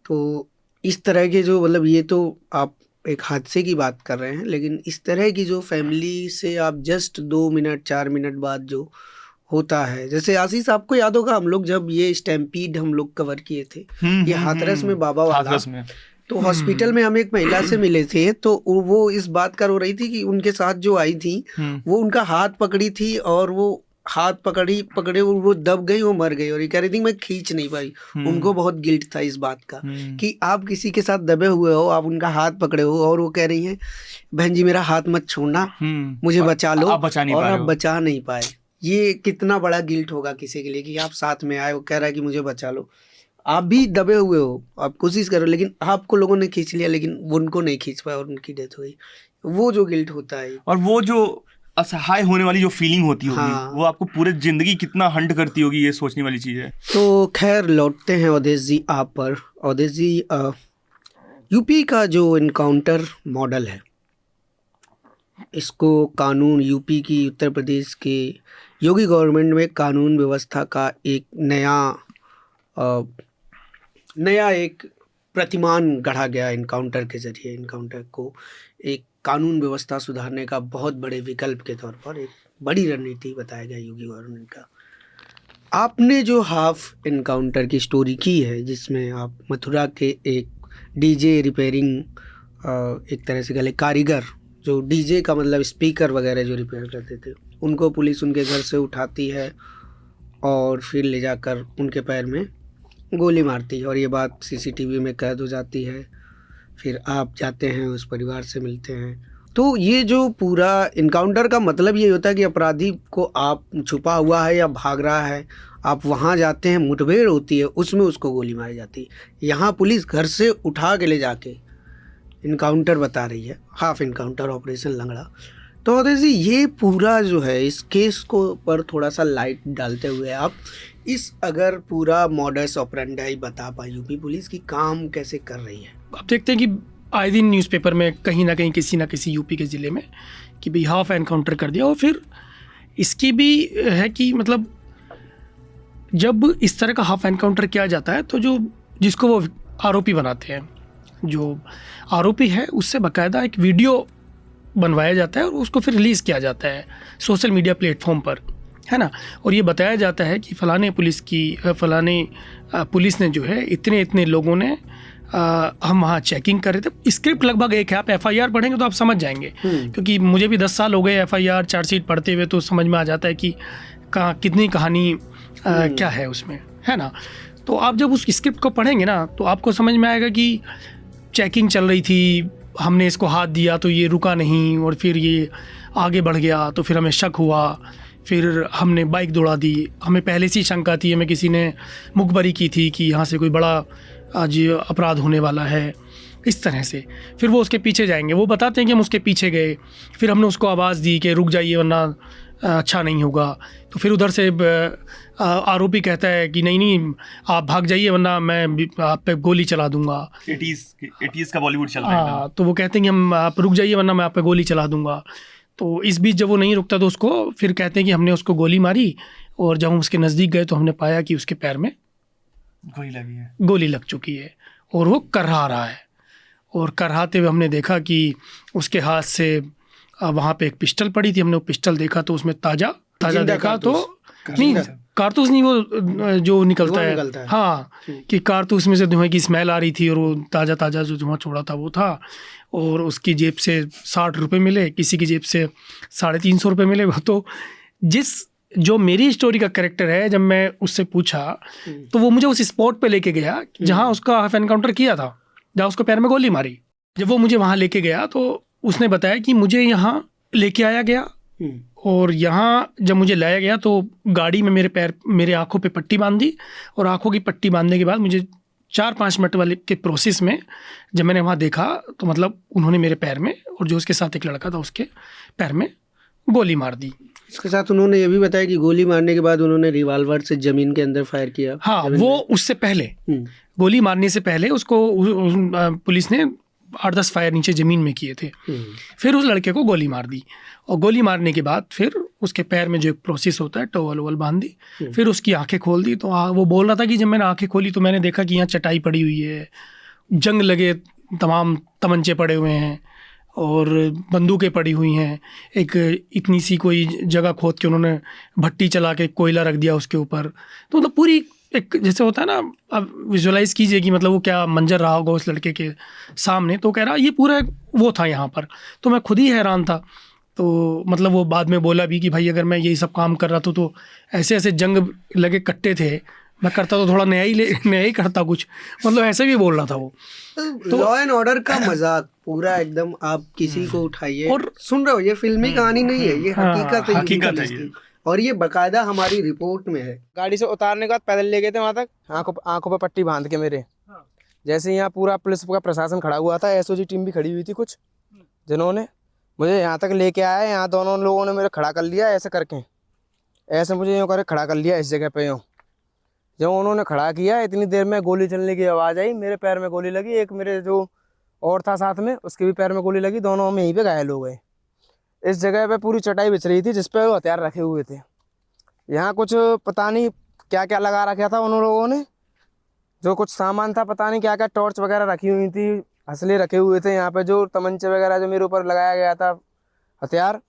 तो इस तरह के जो, मतलब ये तो आप एक हादसे की बात कर रहे हैं, लेकिन इस तरह की जो फैमिली से आप जस्ट 2 मिनट 4 मिनट बाद जो होता है, जैसे आशीष आपको याद होगा, हम लोग जब ये स्टैम्पीड हम लोग कवर किए थे, ये हाथरस में बाबा वाला, तो हॉस्पिटल में हम एक महिला से मिले थे, तो वो इस बात कर हो रही थी कि उनके साथ जो आई थी वो उनका हाथ पकड़ी थी और वो हाथ पकड़े वो दब गई, वो मर गई। और ये कह रही थी मैं खींच नहीं पाई। उनको बहुत गिल्ट था इस बात का कि आप किसी के साथ दबे हुए हो, आप उनका हाथ पकड़े हो और वो कह रही हैं बहन जी मेरा हाथ मत छोड़ना, मुझे बचा लो, और आप बचा नहीं पाए। ये कितना बड़ा गिल्ट होगा किसी के लिए कि आप साथ में आए, वो कह रहा है कि मुझे बचा लो, आप भी दबे हुए हो, आप कोशिश करो, लेकिन आपको लोगों ने खींच लिया, लेकिन उनको नहीं खींच पाया और उनकी डेथ हुई। वो जो गिल्ट होता है और वो जो असहाय होने वाली जो फीलिंग होती होगी, हाँ, वो आपको पूरे जिंदगी कितना हंट करती होगी, ये सोचने वाली चीज़ है। तो खैर लौटते हैं अवधेश जी आप पर। अवधेश जी, यूपी का जो इनकाउंटर मॉडल है, इसको कानून, यूपी की, उत्तर प्रदेश के योगी गवर्नमेंट में कानून व्यवस्था का एक नया एक प्रतिमान गढ़ा गया इनकाउंटर के जरिए। इनकाउंटर को एक कानून व्यवस्था सुधारने का बहुत बड़े विकल्प के तौर पर एक बड़ी रणनीति बताया गया योगी गवर्नमेंट का। आपने जो हाफ इनकाउंटर की स्टोरी की है, जिसमें आप मथुरा के एक डीजे रिपेयरिंग, एक तरह से गले कारीगर, जो डीजे का मतलब स्पीकर वगैरह जो रिपेयर करते थे, उनको पुलिस उनके घर से उठाती है और फिर ले जाकर उनके पैर में गोली मारती है, और ये बात सीसीटीवी में कैद हो जाती है। फिर आप जाते हैं, उस परिवार से मिलते हैं। तो ये जो पूरा इनकाउंटर का मतलब ये होता है कि अपराधी को आप छुपा हुआ है या भाग रहा है, आप वहाँ जाते हैं, मुठभेड़ होती है, उसमें उसको गोली मारी जाती है। यहाँ पुलिस घर से उठा के ले जाके इनकाउंटर बता रही है, हाफ इनकाउंटर ऑपरेशन लंगड़ा। तो अवधेश जी, ये पूरा जो है, इस केस को पर थोड़ा सा लाइट डालते हुए आप इस अगर पूरा मॉडस ऑपरेंडाई बता पाए यूपी पुलिस की काम कैसे कर रही है। आप देखते हैं कि आए दिन न्यूज़पेपर में कहीं ना कहीं किसी ना किसी यूपी के ज़िले में कि भाई हाफ एनकाउंटर कर दिया। और फिर इसकी भी है कि मतलब जब इस तरह का हाफ एनकाउंटर किया जाता है तो जो जिसको वो आरोपी बनाते हैं, जो आरोपी है, उससे बाकायदा एक वीडियो बनवाया जाता है और उसको फिर रिलीज़ किया जाता है सोशल मीडिया प्लेटफॉर्म पर, है ना। और ये बताया जाता है कि फलाने पुलिस ने जो है इतने लोगों ने हम वहाँ चेकिंग कर रहे थे। स्क्रिप्ट लगभग एक है, आप FIR पढ़ेंगे तो आप समझ जाएंगे, क्योंकि मुझे भी 10 साल हो गए FIR चार्जशीट पढ़ते हुए, तो समझ में आ जाता है कि कहाँ कितनी कहानी क्या है उसमें, है ना। तो आप जब उस स्क्रिप्ट को पढ़ेंगे ना तो आपको समझ में आएगा कि चेकिंग चल रही थी, हमने इसको हाथ दिया तो ये रुका नहीं और फिर ये आगे बढ़ गया, तो फिर हमें शक हुआ, फिर हमने बाइक दौड़ा दी। हमें पहले से ही शंका थी, हमें किसी ने मुखबरी की थी कि यहाँ से कोई बड़ा आज अपराध होने वाला है, इस तरह से। फिर वो उसके पीछे जाएंगे, वो बताते हैं कि हम उसके पीछे गए, फिर हमने उसको आवाज़ दी कि रुक जाइए वरना अच्छा नहीं होगा। तो फिर उधर से आरोपी कहता है कि नहीं नहीं आप भाग जाइए वरना मैं आप पे गोली चला दूंगा। 80s का बॉलीवुड चल रहा है। हाँ, तो वो कहते हैं कि हम आप रुक जाइए वरना मैं आप पे गोली चला दूंगा। तो इस बीच जब वो नहीं रुकता तो उसको फिर कहते हैं कि हमने उसको गोली मारी, और जब हम उसके नज़दीक गए तो हमने पाया कि उसके पैर में गोली लग चुकी है और वो करहा रहा है। और करहाते हुए हमने देखा कि उसके हाथ से वहाँ पे एक पिस्टल पड़ी थी, हमने वो पिस्टल देखा तो उसमें ताज़ा देखा तो नहीं, कारतूस नहीं, वो जो निकलता है। हाँ, कि कारतूस में से धुएं की स्मेल आ रही थी और वो ताज़ा जो धुआं छोड़ा था वो था। और उसकी जेब से 60 रुपये मिले, किसी की जेब से 350 रुपये मिले। तो जो मेरी स्टोरी का कैरेक्टर है, जब मैं उससे पूछा तो वो मुझे उस स्पॉट पे लेके गया जहाँ उसका हाफ एनकाउंटर किया था, जहाँ उसको पैर में गोली मारी। जब वो मुझे वहाँ लेके गया तो उसने बताया कि मुझे यहाँ लेके आया गया, और यहाँ जब मुझे लाया गया तो गाड़ी में मेरे आँखों पे पट्टी बांध दी, और आँखों की पट्टी बांधने के बाद मुझे 4-5 मिनट वाले के प्रोसेस में जब मैंने वहाँ देखा तो मतलब उन्होंने मेरे पैर में, और जो उसके साथ एक लड़का था उसके पैर में गोली मार दी। इसके साथ उन्होंने ये भी बताया कि गोली मारने के बाद उन्होंने रिवॉल्वर से जमीन के अंदर फायर किया। हाँ, वो उससे पहले गोली मारने से पहले उसको पुलिस ने 8-10 फायर नीचे ज़मीन में किए थे। फिर उस लड़के को गोली मार दी, और गोली मारने के बाद फिर उसके पैर में जो एक प्रोसेस होता है टॉवल वोवल बांध दी, फिर उसकी आंखें खोल दी। तो वो बोल रहा था कि जब मैंने आंखें खोली तो मैंने देखा कि यहाँ चटाई पड़ी हुई है, जंग लगे तमाम तमंचे पड़े हुए हैं और बंदूकें पड़ी हुई हैं। एक इतनी सी कोई जगह खोद के उन्होंने भट्टी चला के कोयला रख दिया उसके ऊपर। तो मतलब पूरी एक जैसे होता है ना, अब विजुअलाइज़ कीजिए कि मतलब वो क्या मंजर रहा होगा उस लड़के के सामने। तो कह रहा ये पूरा वो था यहाँ पर। तो मैं खुद ही हैरान था। तो मतलब वो बाद में बोला भी कि भाई अगर मैं यही सब काम कर रहा था तो ऐसे जंग लगे कट्टे थे, मैं करता तो थोड़ा नया ही करता कुछ, मतलब ऐसे भी बोल रहा था वो। तो लॉ एंड ऑर्डर का मजाक पूरा एकदम, आप किसी को उठाइए और सुन रहे हो, ये फिल्मी कहानी नहीं है, ये हकीकत है। और ये बकायदा हमारी रिपोर्ट में है। गाड़ी से उतारने के बाद पैदल ले गए थे वहाँ तक, आंखों पे पट्टी बांध के मेरे। जैसे यहाँ पूरा पुलिस का प्रशासन खड़ा हुआ था, एसओजी टीम भी खड़ी हुई थी कुछ, जिन्होंने मुझे यहाँ तक लेके आया। यहाँ दोनों लोगों ने मेरे खड़ा कर लिया ऐसे करके, ऐसे मुझे यूँ करके खड़ा कर लिया इस जगह पे। यूँ जब उन्होंने खड़ा किया इतनी देर में गोली चलने की आवाज़ आई, मेरे पैर में गोली लगी, एक मेरे जो और था साथ में उसके भी पैर में गोली लगी, दोनों में यहीं पे घायल हो गए। इस जगह पे पूरी चटाई बिछ रही थी जिस पे वो हथियार रखे हुए थे। यहाँ कुछ पता नहीं क्या क्या लगा रखा था उन लोगों ने, जो कुछ सामान था पता नहीं क्या क्या, टॉर्च वगैरह रखी हुई थी, हंसले रखे हुए थे यहाँ पे, जो तमंचे वगैरह जो मेरे ऊपर लगाया गया था हथियार।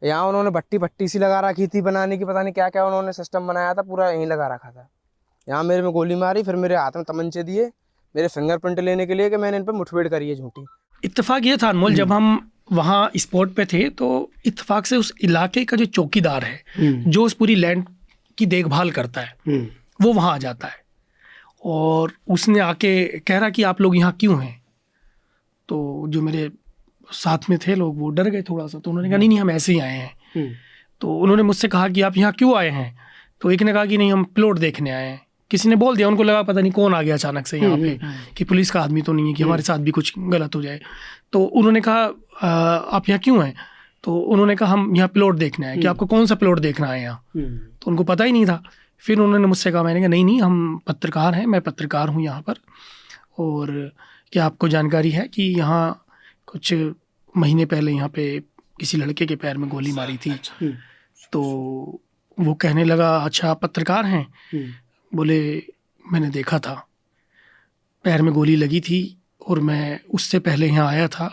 यहाँ उन्होंने भट्टी सी लगा रखी थी बनाने की, पता नहीं क्या क्या उन्होंने सिस्टम बनाया था, पूरा यहीं लगा रखा था। यहाँ मेरे में गोली मारी, फिर मेरे हाथ में तमंचे दिए मेरे फिंगरप्रिंट लेने के लिए कि मैंने इन पर मुठभेड़ करी है झूठी। इत्तेफाक ये था अनमोल, जब हम वहाँ स्पॉट पे थे तो इत्तेफाक से उस इलाके का जो चौकीदार है जो उस पूरी लैंड की देखभाल करता है वो वहाँ आ जाता है, और उसने आके कह रहा कि आप लोग यहाँ क्यों हैं। तो जो मेरे साथ में थे लोग वो डर गए थोड़ा सा, तो उन्होंने कहा नहीं हम ऐसे ही आए हैं। तो उन्होंने मुझसे कहा कि आप यहाँ क्यों आए हैं, तो एक ने कहा कि नहीं हम प्लॉट देखने आए हैं। किसी ने बोल दिया, उनको लगा पता नहीं कौन आ गया अचानक से यहाँ पे, कि पुलिस का आदमी तो नहीं है कि हमारे साथ भी कुछ गलत हो जाए। तो उन्होंने कहा आप यहाँ क्यों हैं, तो उन्होंने कहा हम यहाँ प्लॉट देखने आए। कि आपको कौन सा प्लॉट देखना है यहाँ, तो उनको पता ही नहीं था। फिर उन्होंने मुझसे कहा, मैंने कहा नहीं हम पत्रकार हैं, मैं पत्रकार हूँ यहाँ पर, और क्या आपको जानकारी है कि यहाँ कुछ महीने पहले यहाँ पे किसी लड़के के पैर में गोली मारी थी। तो वो कहने लगा अच्छा आप पत्रकार हैं, बोले मैंने देखा था पैर में गोली लगी थी, और मैं उससे पहले यहाँ आया था,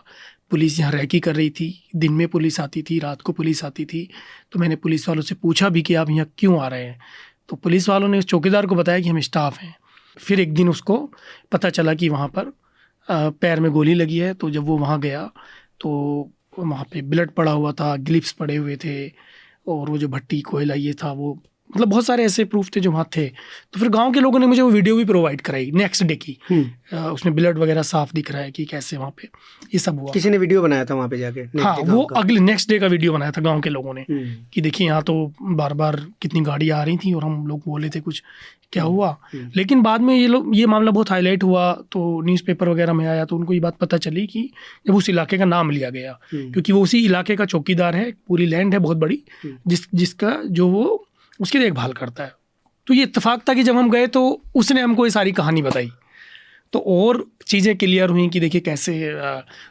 पुलिस यहाँ रैकी कर रही थी, दिन में पुलिस आती थी, रात को पुलिस आती थी। तो मैंने पुलिस वालों से पूछा भी कि आप यहाँ क्यों आ रहे हैं, तो पुलिस वालों ने उस चौकीदार को बताया कि हम स्टाफ हैं। फिर एक दिन उसको पता चला कि वहाँ पर पैर में गोली लगी है। तो जब वो वहाँ गया तो वहाँ पे ब्लड पड़ा हुआ था, ग्लिप्स पड़े हुए थे, और वो जो भट्टी कोयला ये था वो मतलब बहुत सारे ऐसे प्रूफ थे जो वहाँ थे। तो फिर गांव के लोगों ने मुझे वो वीडियो भी प्रोवाइड कराई नेक्स्ट डे की। उसमें ब्लड वगैरह साफ दिख रहा है कि कैसे वहाँ पे ये सब हुआ। किसी ने वीडियो बनाया था वहाँ पे जाके? हाँ, वो अगले नेक्स्ट डे का वीडियो बनाया था गांव के लोगों ने कि देखिए यहाँ तो बार बार कितनी गाड़ियाँ आ रही थी और हम लोग बोले थे कुछ क्या हुआ। लेकिन बाद में ये मामला बहुत हाईलाइट हुआ तो न्यूज़पेपर वगैरह में आया तो उनको ये बात पता चली कि जब उस इलाके का नाम लिया गया, क्योंकि वो उसी इलाके का चौकीदार है, पूरी लैंड है बहुत बड़ी जिसका जो वो उसकी देखभाल करता है। तो ये इत्तेफाक था कि जब हम गए तो उसने हमको ये सारी कहानी बताई तो और चीज़ें क्लियर हुई कि देखिए कैसे।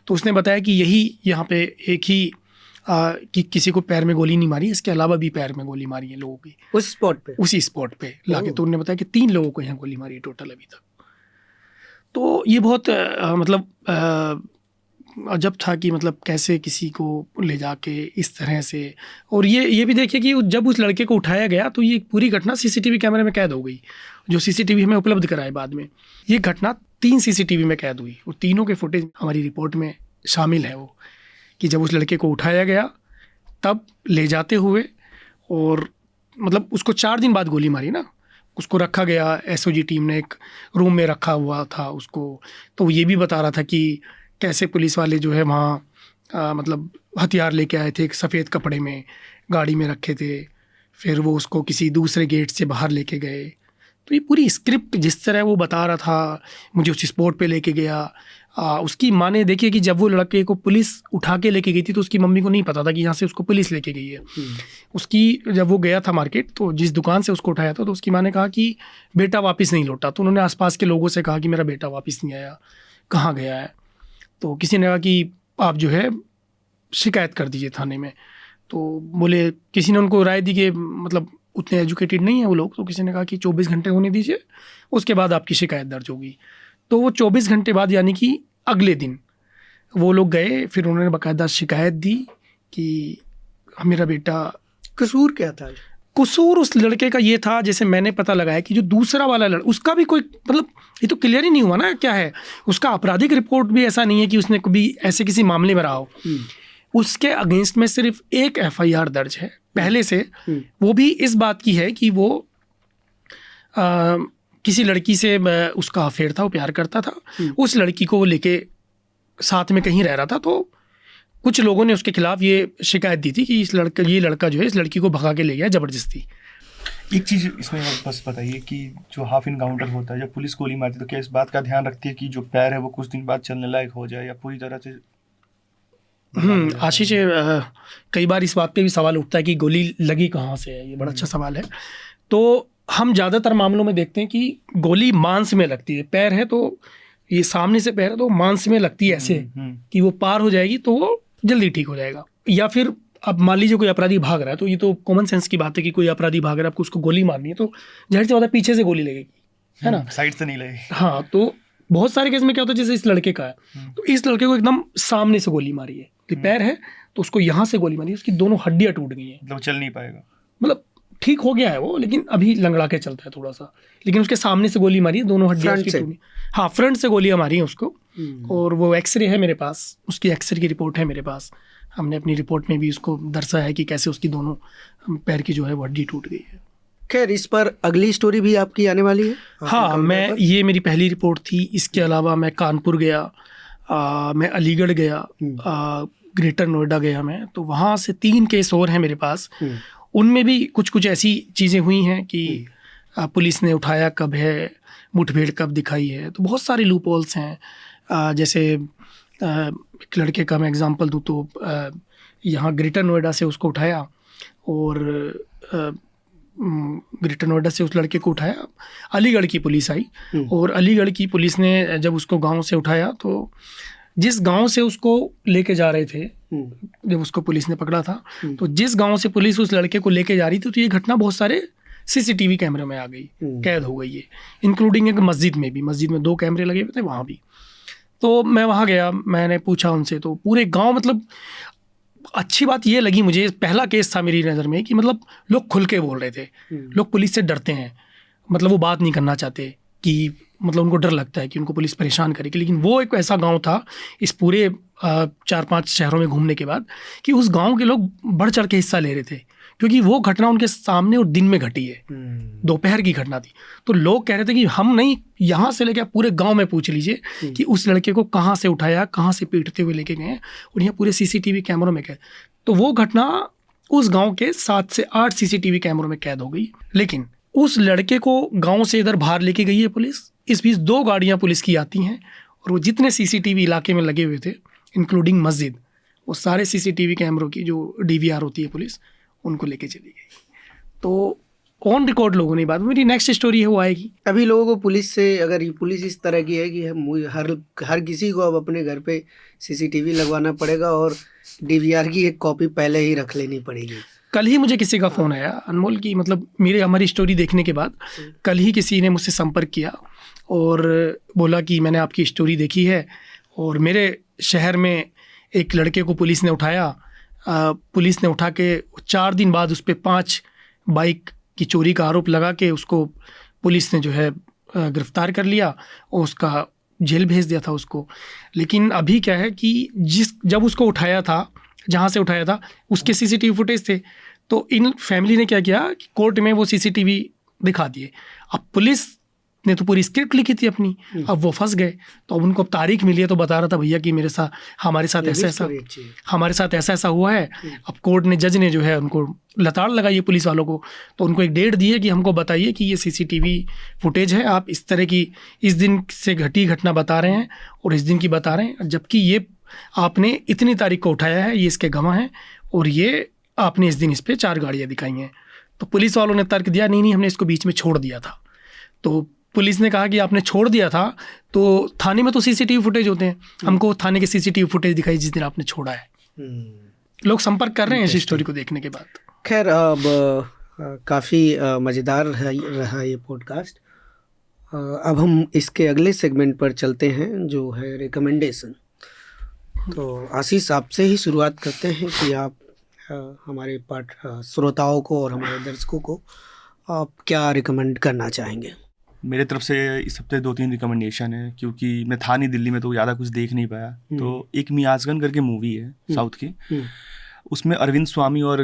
तो उसने बताया कि यही यहाँ पे एक ही कि किसी को पैर में गोली नहीं मारी, इसके अलावा भी पैर में गोली मारी है लोगों की उस स्पॉट पे, उसी स्पॉट पे लाके। तो उन्होंने बताया कि 3 लोगों को यहाँ गोली मारी है टोटल अभी तक। तो ये बहुत मतलब अजब था कि मतलब कैसे किसी को ले जाके इस तरह से। और ये भी देखिए कि जब उस लड़के को उठाया गया तो ये पूरी घटना सीसीटीवी कैमरे में कैद हो गई, जो सीसीटीवी हमें उपलब्ध कराए बाद में। ये घटना 3 सीसीटीवी में कैद हुई और तीनों के फुटेज हमारी रिपोर्ट में शामिल है। वो कि जब उस लड़के को उठाया गया तब ले जाते हुए और मतलब उसको 4 दिन बाद गोली मारी ना, उसको रखा गया, एसओजी टीम ने एक रूम में रखा हुआ था उसको। तो ये भी बता रहा था कि कैसे पुलिस वाले जो है वहाँ मतलब हथियार लेके आए थे, एक सफ़ेद कपड़े में गाड़ी में रखे थे, फिर वो उसको किसी दूसरे गेट से बाहर लेके गए। तो ये पूरी स्क्रिप्ट जिस तरह वो बता रहा था, मुझे उस स्पॉट पे लेके गया। उसकी माँ ने देखिए कि जब वो लड़के को पुलिस उठा के लेके गई थी तो उसकी मम्मी को नहीं पता था कि यहाँ से उसको पुलिस लेके गई है। उसकी जब वो गया था मार्केट तो जिस दुकान से उसको उठाया था तो उसकी माँ ने कहा कि बेटा वापस नहीं लौटा। तो उन्होंने आसपास के लोगों से कहा कि मेरा बेटा वापस नहीं आया, कहाँ गया है। तो किसी ने कहा कि आप जो है शिकायत कर दीजिए थाने में। तो बोले, किसी ने उनको राय दी कि मतलब उतने एजुकेटेड नहीं है वो लोग, तो किसी ने कहा कि 24 घंटे होने दीजिए, उसके बाद आपकी शिकायत दर्ज होगी। तो वो 24 घंटे बाद यानी कि अगले दिन वो लोग गए, फिर उन्होंने बाकायदा शिकायत दी कि मेरा बेटा। कसूर क्या था? कसूर उस लड़के का ये था, जैसे मैंने पता लगाया कि जो दूसरा वाला उसका भी कोई मतलब ये तो क्लियर ही नहीं हुआ ना क्या है उसका। आपराधिक रिपोर्ट भी ऐसा नहीं है कि उसने कभी ऐसे किसी मामले में रहा हो। उसके अगेंस्ट में सिर्फ एक एफआईआर दर्ज है पहले से, वो भी इस बात की है कि वो किसी लड़की से उसका अफेयर था, वो प्यार करता था। उस लड़की को वो लेके साथ में कहीं रह रहा था, तो कुछ लोगों ने उसके खिलाफ ये शिकायत दी थी कि ये लड़का जो है इस लड़की को भगा के ले गया ज़बरदस्ती। एक चीज़ इसमें बस बताइए कि जो हाफ इनकाउंटर होता है, जब पुलिस गोली मारती है तो क्या इस बात का ध्यान रखती है कि जो पैर है वो कुछ दिन बाद चलने लायक हो जाए या पूरी तरह से? आशीष, कई बार इस बात पे भी सवाल उठता है कि गोली लगी कहाँ से है। ये बड़ा अच्छा सवाल है। तो हम ज़्यादातर मामलों में देखते हैं कि गोली मांस में लगती है। पैर है तो ये सामने से पैर है तो मांस में लगती है ऐसे कि वो पार हो जाएगी तो वो जल्दी ठीक हो जाएगा। या फिर अब मान लीजिए कोई अपराधी भाग रहा है, तो ये तो कॉमन सेंस की बात है कि कोई अपराधी भाग रहा है, आपको उसको गोली मारनी है तो जाहिर सी बात है पीछे से गोली लगेगी, है ना, साइड से नहीं लगेगी। हाँ, तो बहुत सारे केस में क्या होता है, जैसे इस लड़के का है तो इस लड़के को एकदम सामने से गोली मारी है, पैर है तो उसको यहाँ से गोली मारी है, उसकी दोनों हड्डियाँ टूट गई हैं, मतलब चल नहीं पाएगा, मतलब ठीक हो गया है वो, लेकिन अभी लंगड़ा के चलता है थोड़ा सा। लेकिन उसके सामने से गोली मारी है, दोनों हड्डियाँ उसकी टूटी। हाँ, फ्रंट से गोलियाँ मारी हैं उसको। और वो एक्सरे है मेरे पास, उसकी एक्सरे की रिपोर्ट है मेरे पास। हमने अपनी रिपोर्ट में भी उसको दर्शाया है कि कैसे उसकी दोनों पैर की जो है वो हड्डी टूट गई है। खैर, इस पर अगली स्टोरी भी आपकी आने वाली है? हाँ, मैं ये मेरी पहली रिपोर्ट थी। इसके अलावा मैं कानपुर गया, मैं अलीगढ़ गया, ग्रेटर नोएडा गया मैं, तो वहाँ से 3 केस और हैं मेरे पास। उनमें भी कुछ ऐसी चीज़ें हुई हैं कि पुलिस ने उठाया कब है, मुठभेड़ कब दिखाई है। तो बहुत सारे लूप होल्स हैं। जैसे एक लड़के का मैं एग्जांपल दूँ तो यहाँ ग्रेटर नोएडा से उसको उठाया और ग्रेटर नोएडा से उस लड़के को उठाया, अलीगढ़ की पुलिस आई और अलीगढ़ की पुलिस ने जब उसको गांव से उठाया तो जिस गांव से उसको लेके जा रहे थे, जब उसको पुलिस ने पकड़ा था तो जिस गांव से पुलिस उस लड़के को लेके जा रही थी, तो ये घटना बहुत सारे सीसीटीवी कैमरे में आ गई, कैद हो गई है, इंक्लूडिंग एक मस्जिद में 2 कैमरे लगे हुए थे वहाँ भी। तो मैं वहाँ गया, मैंने पूछा उनसे, तो पूरे गाँव, मतलब अच्छी बात ये लगी मुझे, पहला केस था मेरी नज़र में कि मतलब लोग खुल के बोल रहे थे। लोग पुलिस से डरते हैं, मतलब वो बात नहीं करना चाहते कि मतलब उनको डर लगता है कि उनको पुलिस परेशान करेगी। लेकिन वो एक ऐसा गांव था इस पूरे 4-5 शहरों में घूमने के बाद कि उस गांव के लोग बढ़ चढ़ के हिस्सा ले रहे थे क्योंकि वो घटना उनके सामने और दिन में घटी है, दोपहर की घटना थी। तो लोग कह रहे थे कि हम नहीं, यहाँ से लेके पूरे गांव में पूछ लीजिए कि उस लड़के को कहाँ से उठाया, कहाँ से पीटते हुए लेके गए, और यहाँ पूरे सीसीटीवी कैमरों में कैद। तो वो घटना उस गांव के 7 से 8 सीसीटीवी कैमरों में कैद हो गई। लेकिन उस लड़के को गांव से इधर बाहर लेके गई है पुलिस। इस बीच 2 गाड़ियां पुलिस की आती हैं और वो जितने सीसीटीवी इलाके में लगे हुए थे, इंक्लूडिंग मस्जिद, वो सारे सीसीटीवी कैमरों की जो डीवीआर होती है पुलिस, उनको लेके चली गई। तो ऑन रिकॉर्ड लोगों ने बात, मेरी नेक्स्ट स्टोरी है वो आएगी। अभी लोगों को पुलिस से, अगर ये पुलिस इस तरह की है कि हर किसी को अब अपने घर पे सीसीटीवी लगवाना पड़ेगा और डीवीआर की एक कॉपी पहले ही रख लेनी पड़ेगी। कल ही मुझे किसी का फ़ोन आया अनमोल की, मतलब हमारी स्टोरी देखने के बाद कल ही किसी ने मुझसे संपर्क किया और बोला कि मैंने आपकी स्टोरी देखी है और मेरे शहर में एक लड़के को पुलिस ने उठाया। पुलिस ने उठा के 4 दिन बाद उस पर 5 बाइक की चोरी का आरोप लगा के उसको पुलिस ने जो है गिरफ्तार कर लिया और उसका जेल भेज दिया था उसको। लेकिन अभी क्या है कि जब उसको उठाया था, जहाँ से उठाया था, उसके सीसीटीवी फुटेज थे। तो इन फैमिली ने क्या किया कि कोर्ट में वो सीसीटीवी दिखा दिए। अब पुलिस ने तो पूरी स्क्रिप्ट लिखी थी अपनी, अब वो फंस गए। तो अब उनको तारीख मिली है तो बता रहा था भैया कि हमारे साथ ऐसा ऐसा हुआ है। अब कोर्ट ने, जज ने जो है उनको लताड़ लगाई है पुलिस वालों को, तो उनको एक डेट दी है कि हमको बताइए कि ये सीसीटीवी फुटेज है, आप इस तरह की इस दिन से घटी घटना बता रहे हैं और इस दिन की बता रहे हैं, जबकि ये आपने इतनी तारीख को उठाया है, ये इसके गवाह हैं और ये आपने इस दिन इस पर 4 गाड़ियाँ दिखाई हैं। तो पुलिस वालों ने तर्क दिया, नहीं हमने इसको बीच में छोड़ दिया था। तो पुलिस ने कहा कि आपने छोड़ दिया था तो थाने में तो सीसीटीवी फुटेज होते हैं, हमको थाने के सीसीटीवी फुटेज दिखाई जिस दिन आपने छोड़ा है। लोग संपर्क कर रहे हैं इस स्टोरी को देखने के बाद। खैर, अब काफ़ी मज़ेदार रहा ये पॉडकास्ट। अब हम इसके अगले सेगमेंट पर चलते हैं जो है रिकमेंडेशन। तो आशीष, आपसे ही शुरुआत करते हैं कि आप हमारे श्रोताओं को और हमारे दर्शकों को आप क्या रिकमेंड करना चाहेंगे? मेरे तरफ से इस हफ्ते 2-3 रिकमेंडेशन है, क्योंकि मैं था नहीं दिल्ली में तो ज़्यादा कुछ देख नहीं पाया। तो एक मियाज़गन करके मूवी है साउथ की, उसमें अरविंद स्वामी और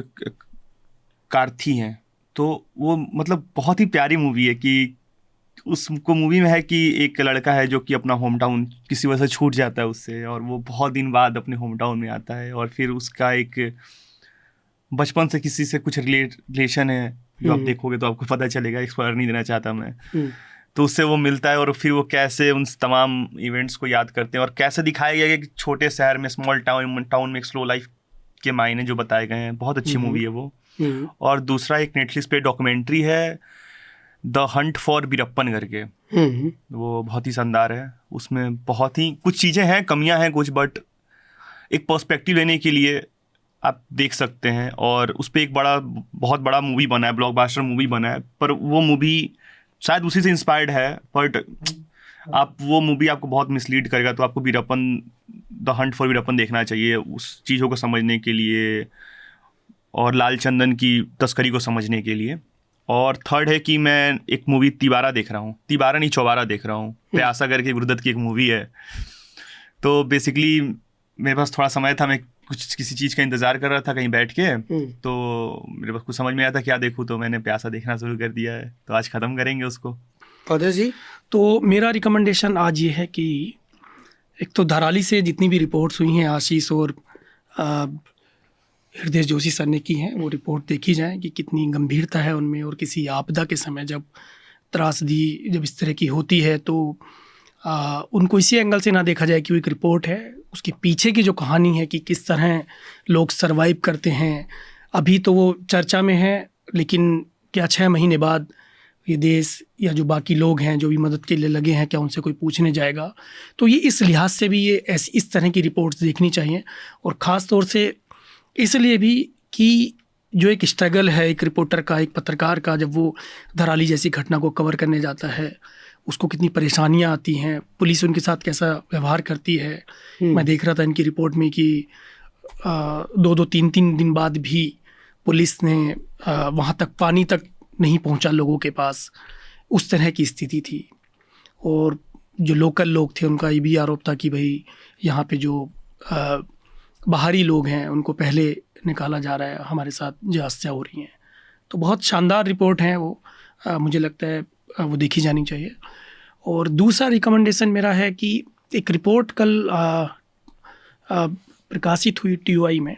कार्थी हैं। तो वो मतलब बहुत ही प्यारी मूवी है कि उसको मूवी में है कि एक लड़का है जो कि अपना होम टाउन किसी वजह से छूट जाता है उससे, और वो बहुत दिन बाद अपने होम टाउन में आता है और फिर उसका एक बचपन से किसी से कुछ रिलेशन है जो आप देखोगे तो आपको पता चलेगा, एक्सप्लोर नहीं देना चाहता मैं। तो उससे वो मिलता है और फिर वो कैसे उन तमाम इवेंट्स को याद करते हैं और कैसे दिखाया गया है कि छोटे शहर में, स्मॉल टाउन में एक स्लो लाइफ के मायने जो बताए गए हैं। बहुत अच्छी मूवी है वो। और दूसरा एक नेटफ्लिक्स पे डॉक्यूमेंट्री है, द हंट फॉर वीरप्पन करके, वो बहुत ही शानदार है। उसमें बहुत ही कुछ चीज़ें हैं, कमियां हैं कुछ, बट एक पर्सपेक्टिव लेने के लिए आप देख सकते हैं। और उस पर एक बहुत बड़ा मूवी बना है, ब्लॉकबस्टर मूवी बना है, पर वो मूवी शायद उसी से इंस्पायर्ड है, बट वो मूवी आपको बहुत मिसलीड करेगा। तो आपको Veerappan, the Hunt for Veerappan देखना चाहिए उस चीज़ों को समझने के लिए और लाल चंदन की तस्करी को समझने के लिए। और थर्ड है कि मैं एक मूवी तिबारा देख रहा हूँ, तिबारा नहीं चौबारा देख रहा हूँ, प्यासा करके गुरुदत्त की एक मूवी है। तो बेसिकली मेरे पास थोड़ा समय था, मैं किसी चीज़ का इंतज़ार कर रहा था कहीं बैठ के, तो मेरे पास कुछ समझ में आया था क्या देखूँ, तो मैंने प्यासा देखना शुरू कर दिया है। तो आज ख़त्म करेंगे उसको। पौधे जी, तो मेरा रिकमेंडेशन आज ये है कि एक तो धराली से जितनी भी रिपोर्ट्स हुई हैं आशीष और हृदय जोशी सर ने की हैं, वो रिपोर्ट देखी जाए कि कितनी गंभीरता है उनमें। और किसी आपदा के समय जब त्रासदी जब इस तरह की होती है तो उनको इसी एंगल से ना देखा जाए कि वो एक रिपोर्ट है, उसके पीछे की जो कहानी है कि किस तरह लोग सरवाइव करते हैं। अभी तो वो चर्चा में है, लेकिन क्या 6 महीने बाद ये देश या जो बाकी लोग हैं जो भी मदद के लिए लगे हैं, क्या उनसे कोई पूछने जाएगा? तो ये इस लिहाज से भी ये इस तरह की रिपोर्ट्स देखनी चाहिए। और ख़ास तौर से इसलिए भी कि जो एक स्ट्रगल है एक रिपोर्टर का, एक पत्रकार का, जब वो धराली जैसी घटना को कवर करने जाता है, उसको कितनी परेशानियां आती हैं, पुलिस उनके साथ कैसा व्यवहार करती है। मैं देख रहा था इनकी रिपोर्ट में कि 2-2, 3-3 दिन बाद भी पुलिस ने वहाँ तक पानी तक नहीं पहुँचा लोगों के पास, उस तरह की स्थिति थी। और जो लोकल लोग थे उनका ये भी आरोप था कि भाई यहाँ पे जो बाहरी लोग हैं उनको पहले निकाला जा रहा है, हमारे साथ जो हत्या हो रही हैं। तो बहुत शानदार रिपोर्ट है वो, मुझे लगता है वो देखी जानी चाहिए। और दूसरा रिकमेंडेशन मेरा है कि एक रिपोर्ट कल प्रकाशित हुई TUI में,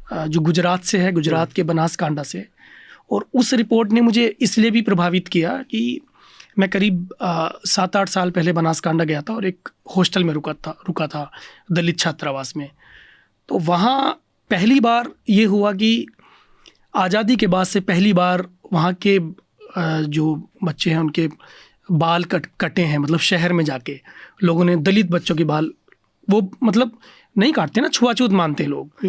जो गुजरात से है, गुजरात के बनासकांडा से। और उस रिपोर्ट ने मुझे इसलिए भी प्रभावित किया कि मैं करीब 7-8 साल पहले बनासकांडा गया था और एक हॉस्टल में रुका था दलित छात्रावास में। तो वहाँ पहली बार ये हुआ कि आज़ादी के बाद से पहली बार वहाँ के जो बच्चे हैं उनके बाल कटे हैं, मतलब शहर में जाके लोगों ने दलित बच्चों के बाल, वो मतलब नहीं काटते ना, छुआछूत मानते लोग।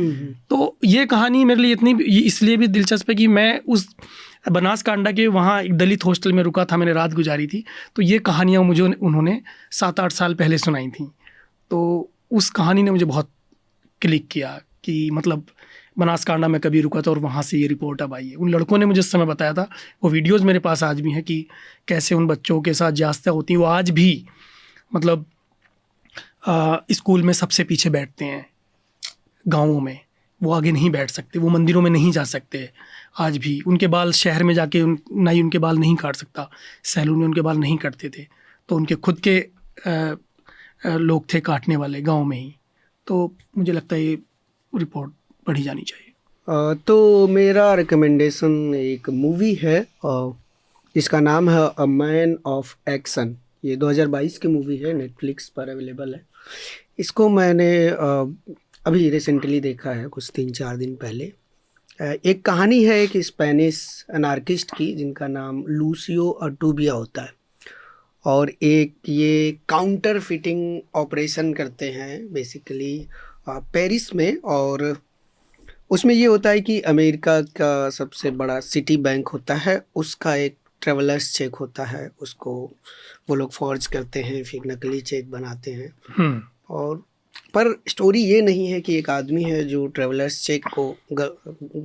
तो ये कहानी मेरे लिए इसलिए भी दिलचस्प है कि मैं उस बनासकांडा के वहाँ एक दलित हॉस्टल में रुका था, मैंने रात गुजारी थी। तो ये कहानियाँ मुझे उन्होंने 7-8 साल पहले सुनाई थी। तो उस कहानी ने मुझे बहुत क्लिक किया कि मतलब बनासकांडा में कभी रुका था और वहाँ से ये रिपोर्ट अब आई है। उन लड़कों ने मुझे उस समय बताया था, वो वीडियोज़ मेरे पास आज भी हैं कि कैसे उन बच्चों के साथ जास्ता होती है। वो आज भी मतलब स्कूल में सबसे पीछे बैठते हैं, गाँवों में वो आगे नहीं बैठ सकते, वो मंदिरों में नहीं जा सकते। आज भी उनके बाल शहर में जाके नाई उनके बाल नहीं काट सकता, सैलून में उनके बाल नहीं काटते थे, तो उनके खुद के लोग थे काटने वाले गांव में ही। तो मुझे लगता है ये रिपोर्ट पढ़ी जानी चाहिए। तो मेरा रिकमेंडेशन एक मूवी है जिसका नाम है अ मैन ऑफ एक्शन। ये 2022 की मूवी है, नेटफ्लिक्स पर अवेलेबल है। इसको मैंने अभी रिसेंटली देखा है, कुछ 3-4 दिन पहले। एक कहानी है एक स्पेनिश अनार्किस्ट की जिनका नाम लूसियो अर्टूबिया होता है, और एक ये काउंटर फिटिंग ऑपरेशन करते हैं बेसिकली पेरिस में। और उसमें ये होता है कि अमेरिका का सबसे बड़ा सिटी बैंक होता है, उसका एक ट्रेवलर्स चेक होता है, उसको वो लोग फॉर्ज करते हैं, फिर नकली चेक बनाते हैं। और पर स्टोरी ये नहीं है कि एक आदमी है जो ट्रेवलर्स चेक को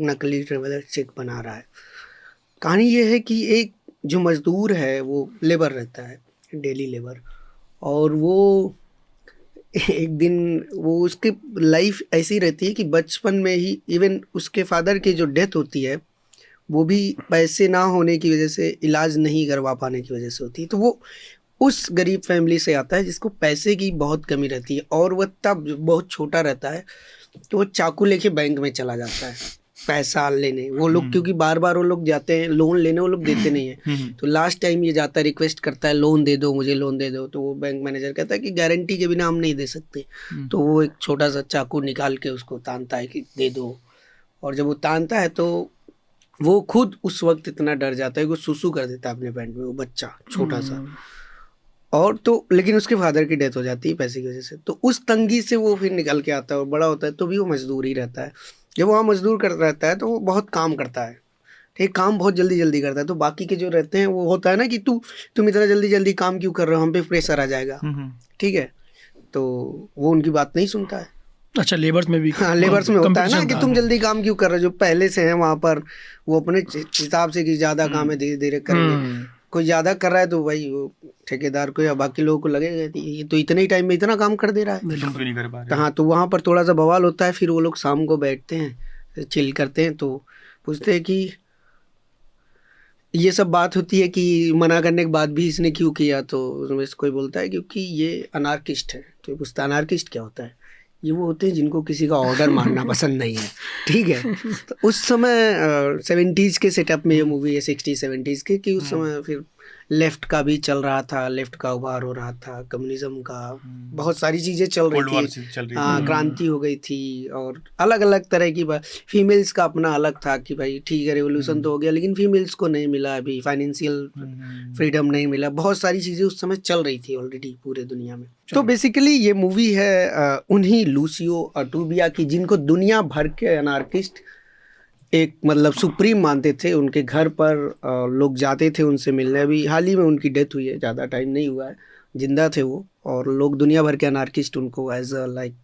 नकली ट्रेवलर्स चेक बना रहा है। कहानी ये है कि एक जो मज़दूर है वो लेबर रहता है, डेली लेबर, और वो एक दिन वो उसकी लाइफ ऐसी रहती है कि बचपन में ही इवन उसके फादर की जो डेथ होती है वो भी पैसे ना होने की वजह से, इलाज नहीं करवा पाने की वजह से होती है। तो वो उस गरीब फैमिली से आता है जिसको पैसे की बहुत कमी रहती है, और वह तब बहुत छोटा रहता है तो वो चाकू लेके बैंक में चला जाता है पैसा लेने। वो लोग क्योंकि बार बार वो लोग जाते हैं लोन लेने, वो लोग देते नहीं हैं। तो लास्ट टाइम ये जाता है, रिक्वेस्ट करता है लोन दे दो, मुझे लोन दे दो। तो वो बैंक मैनेजर कहता है कि गारंटी के बिना हम नहीं दे सकते। तो वो एक छोटा सा चाकू निकाल के उसको तानता है कि दे दो। और जब वो तानता है तो वो खुद उस वक्त इतना डर जाता है कि वो सुसु कर देता है अपने पैंट में, वो बच्चा छोटा सा। और तो लेकिन उसके फादर की डेथ हो जाती है पैसे की वजह से। तो उस तंगी से वो फिर निकल के आता है और बड़ा होता है तो भी वो मजदूर ही रहता है। जब वहाँ मजदूर कर रहता है तो वो बहुत काम करता है, ठीक, काम बहुत जल्दी जल्दी करता है। तो बाकी के जो रहते हैं वो होता है ना कि तुम इतना जल्दी जल्दी काम क्यों कर रहे हो, हम पे प्रेशर आ जाएगा, ठीक है। तो वो उनकी बात नहीं सुनता है। अच्छा, लेबर्स में भी, हाँ, लेबर्स में होता है ना कि तुम जल्दी काम क्यों कर रहे हो। जो पहले से हैं वहाँ पर वो अपने हिसाब से कि ज़्यादा काम है धीरे धीरे करेंगे। कोई ज़्यादा कर रहा है तो भाई वो ठेकेदार को या बाकी लोगों को लगेगा ये तो इतने ही टाइम में इतना काम कर दे रहा है, तुम क्यों नहीं कर पा रहे। हाँ, तो वहाँ पर थोड़ा सा बवाल होता है। फिर वो लोग शाम को बैठते हैं, चिल करते हैं, तो पूछते हैं कि ये सब बात होती है कि मना करने के बाद भी इसने क्यों किया। तो उसमें से कोई बोलता है क्योंकि ये अनार्किस्ट है। तो पूछता है अनार्किस्ट क्या होता है। ये वो होते हैं जिनको किसी का ऑर्डर मानना पसंद नहीं है, ठीक है। तो उस समय 70s के सेटअप में ये मूवी है, 60-70s के, कि उस समय फिर लेफ्ट का भी चल रहा था, लेफ्ट का उभार हो रहा था, कम्युनिज्म का बहुत सारी चीज़ें चल रही थी, हाँ, क्रांति हो गई थी। और अलग अलग तरह की फीमेल्स का अपना अलग था कि भाई ठीक है रेवोल्यूशन तो हो गया लेकिन फीमेल्स को नहीं मिला, अभी फाइनेंशियल फ्रीडम नहीं मिला, बहुत सारी चीज़ें उस समय चल रही थी ऑलरेडी पूरे दुनिया में। तो बेसिकली ये मूवी है उन्हीं लूसियो अर्टूबिया की जिनको दुनिया भर के अनार्किस्ट एक मतलब सुप्रीम मानते थे। उनके घर पर लोग जाते थे उनसे मिलने। अभी हाल ही में उनकी डेथ हुई है, ज़्यादा टाइम नहीं हुआ है, जिंदा थे वो। और लोग दुनिया भर के अनार्किस्ट उनको as a like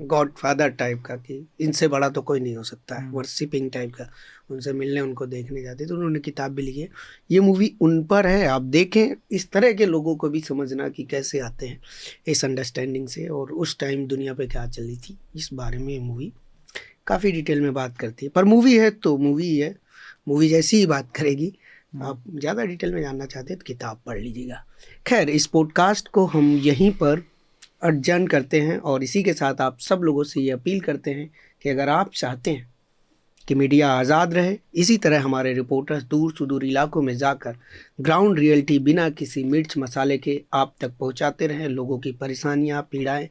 godfather type का, कि इनसे बड़ा तो कोई नहीं हो सकता है, वर्शिपिंग टाइप का, उनसे मिलने उनको देखने जाते। तो उन्होंने किताब भी लिखी है। ये मूवी उन पर है, आप देखें। इस तरह के लोगों को भी समझना कि कैसे आते हैं इस अंडरस्टैंडिंग से और उस टाइम दुनिया पे क्या चली थी, इस बारे में ये मूवी काफ़ी डिटेल में बात करती है, पर मूवी है तो मूवी ही है, मूवी जैसी ही बात करेगी। आप ज़्यादा डिटेल में जानना चाहते हैं तो किताब पढ़ लीजिएगा। खैर, इस पॉडकास्ट को हम यहीं पर एडजर्न करते हैं और इसी के साथ आप सब लोगों से ये अपील करते हैं कि अगर आप चाहते हैं कि मीडिया आज़ाद रहे, इसी तरह हमारे रिपोर्टर्स दूर सुदूर इलाकों में जाकर ग्राउंड रियलिटी बिना किसी मिर्च मसाले के आप तक पहुंचाते रहें, लोगों की परेशानियां पीड़ाएं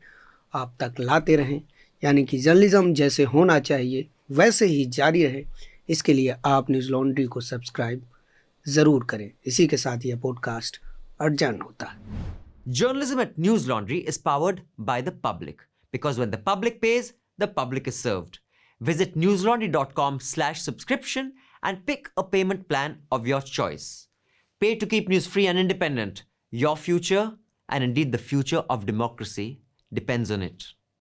आप तक लाते रहें, यानी कि जर्नलिज्म जैसे होना चाहिए वैसे ही जारी रहे, इसके लिए आप न्यूज़ लॉन्ड्री को सब्सक्राइब ज़रूर करें। इसी के साथ यह पॉडकास्ट एडजर्न होता है। Journalism at News Laundry is powered by the public, because when the public pays, the public is served. Visit newslaundry.com/subscription and pick a payment plan of your choice. Pay to keep news free and independent. Your future, and indeed the future of democracy, depends on it.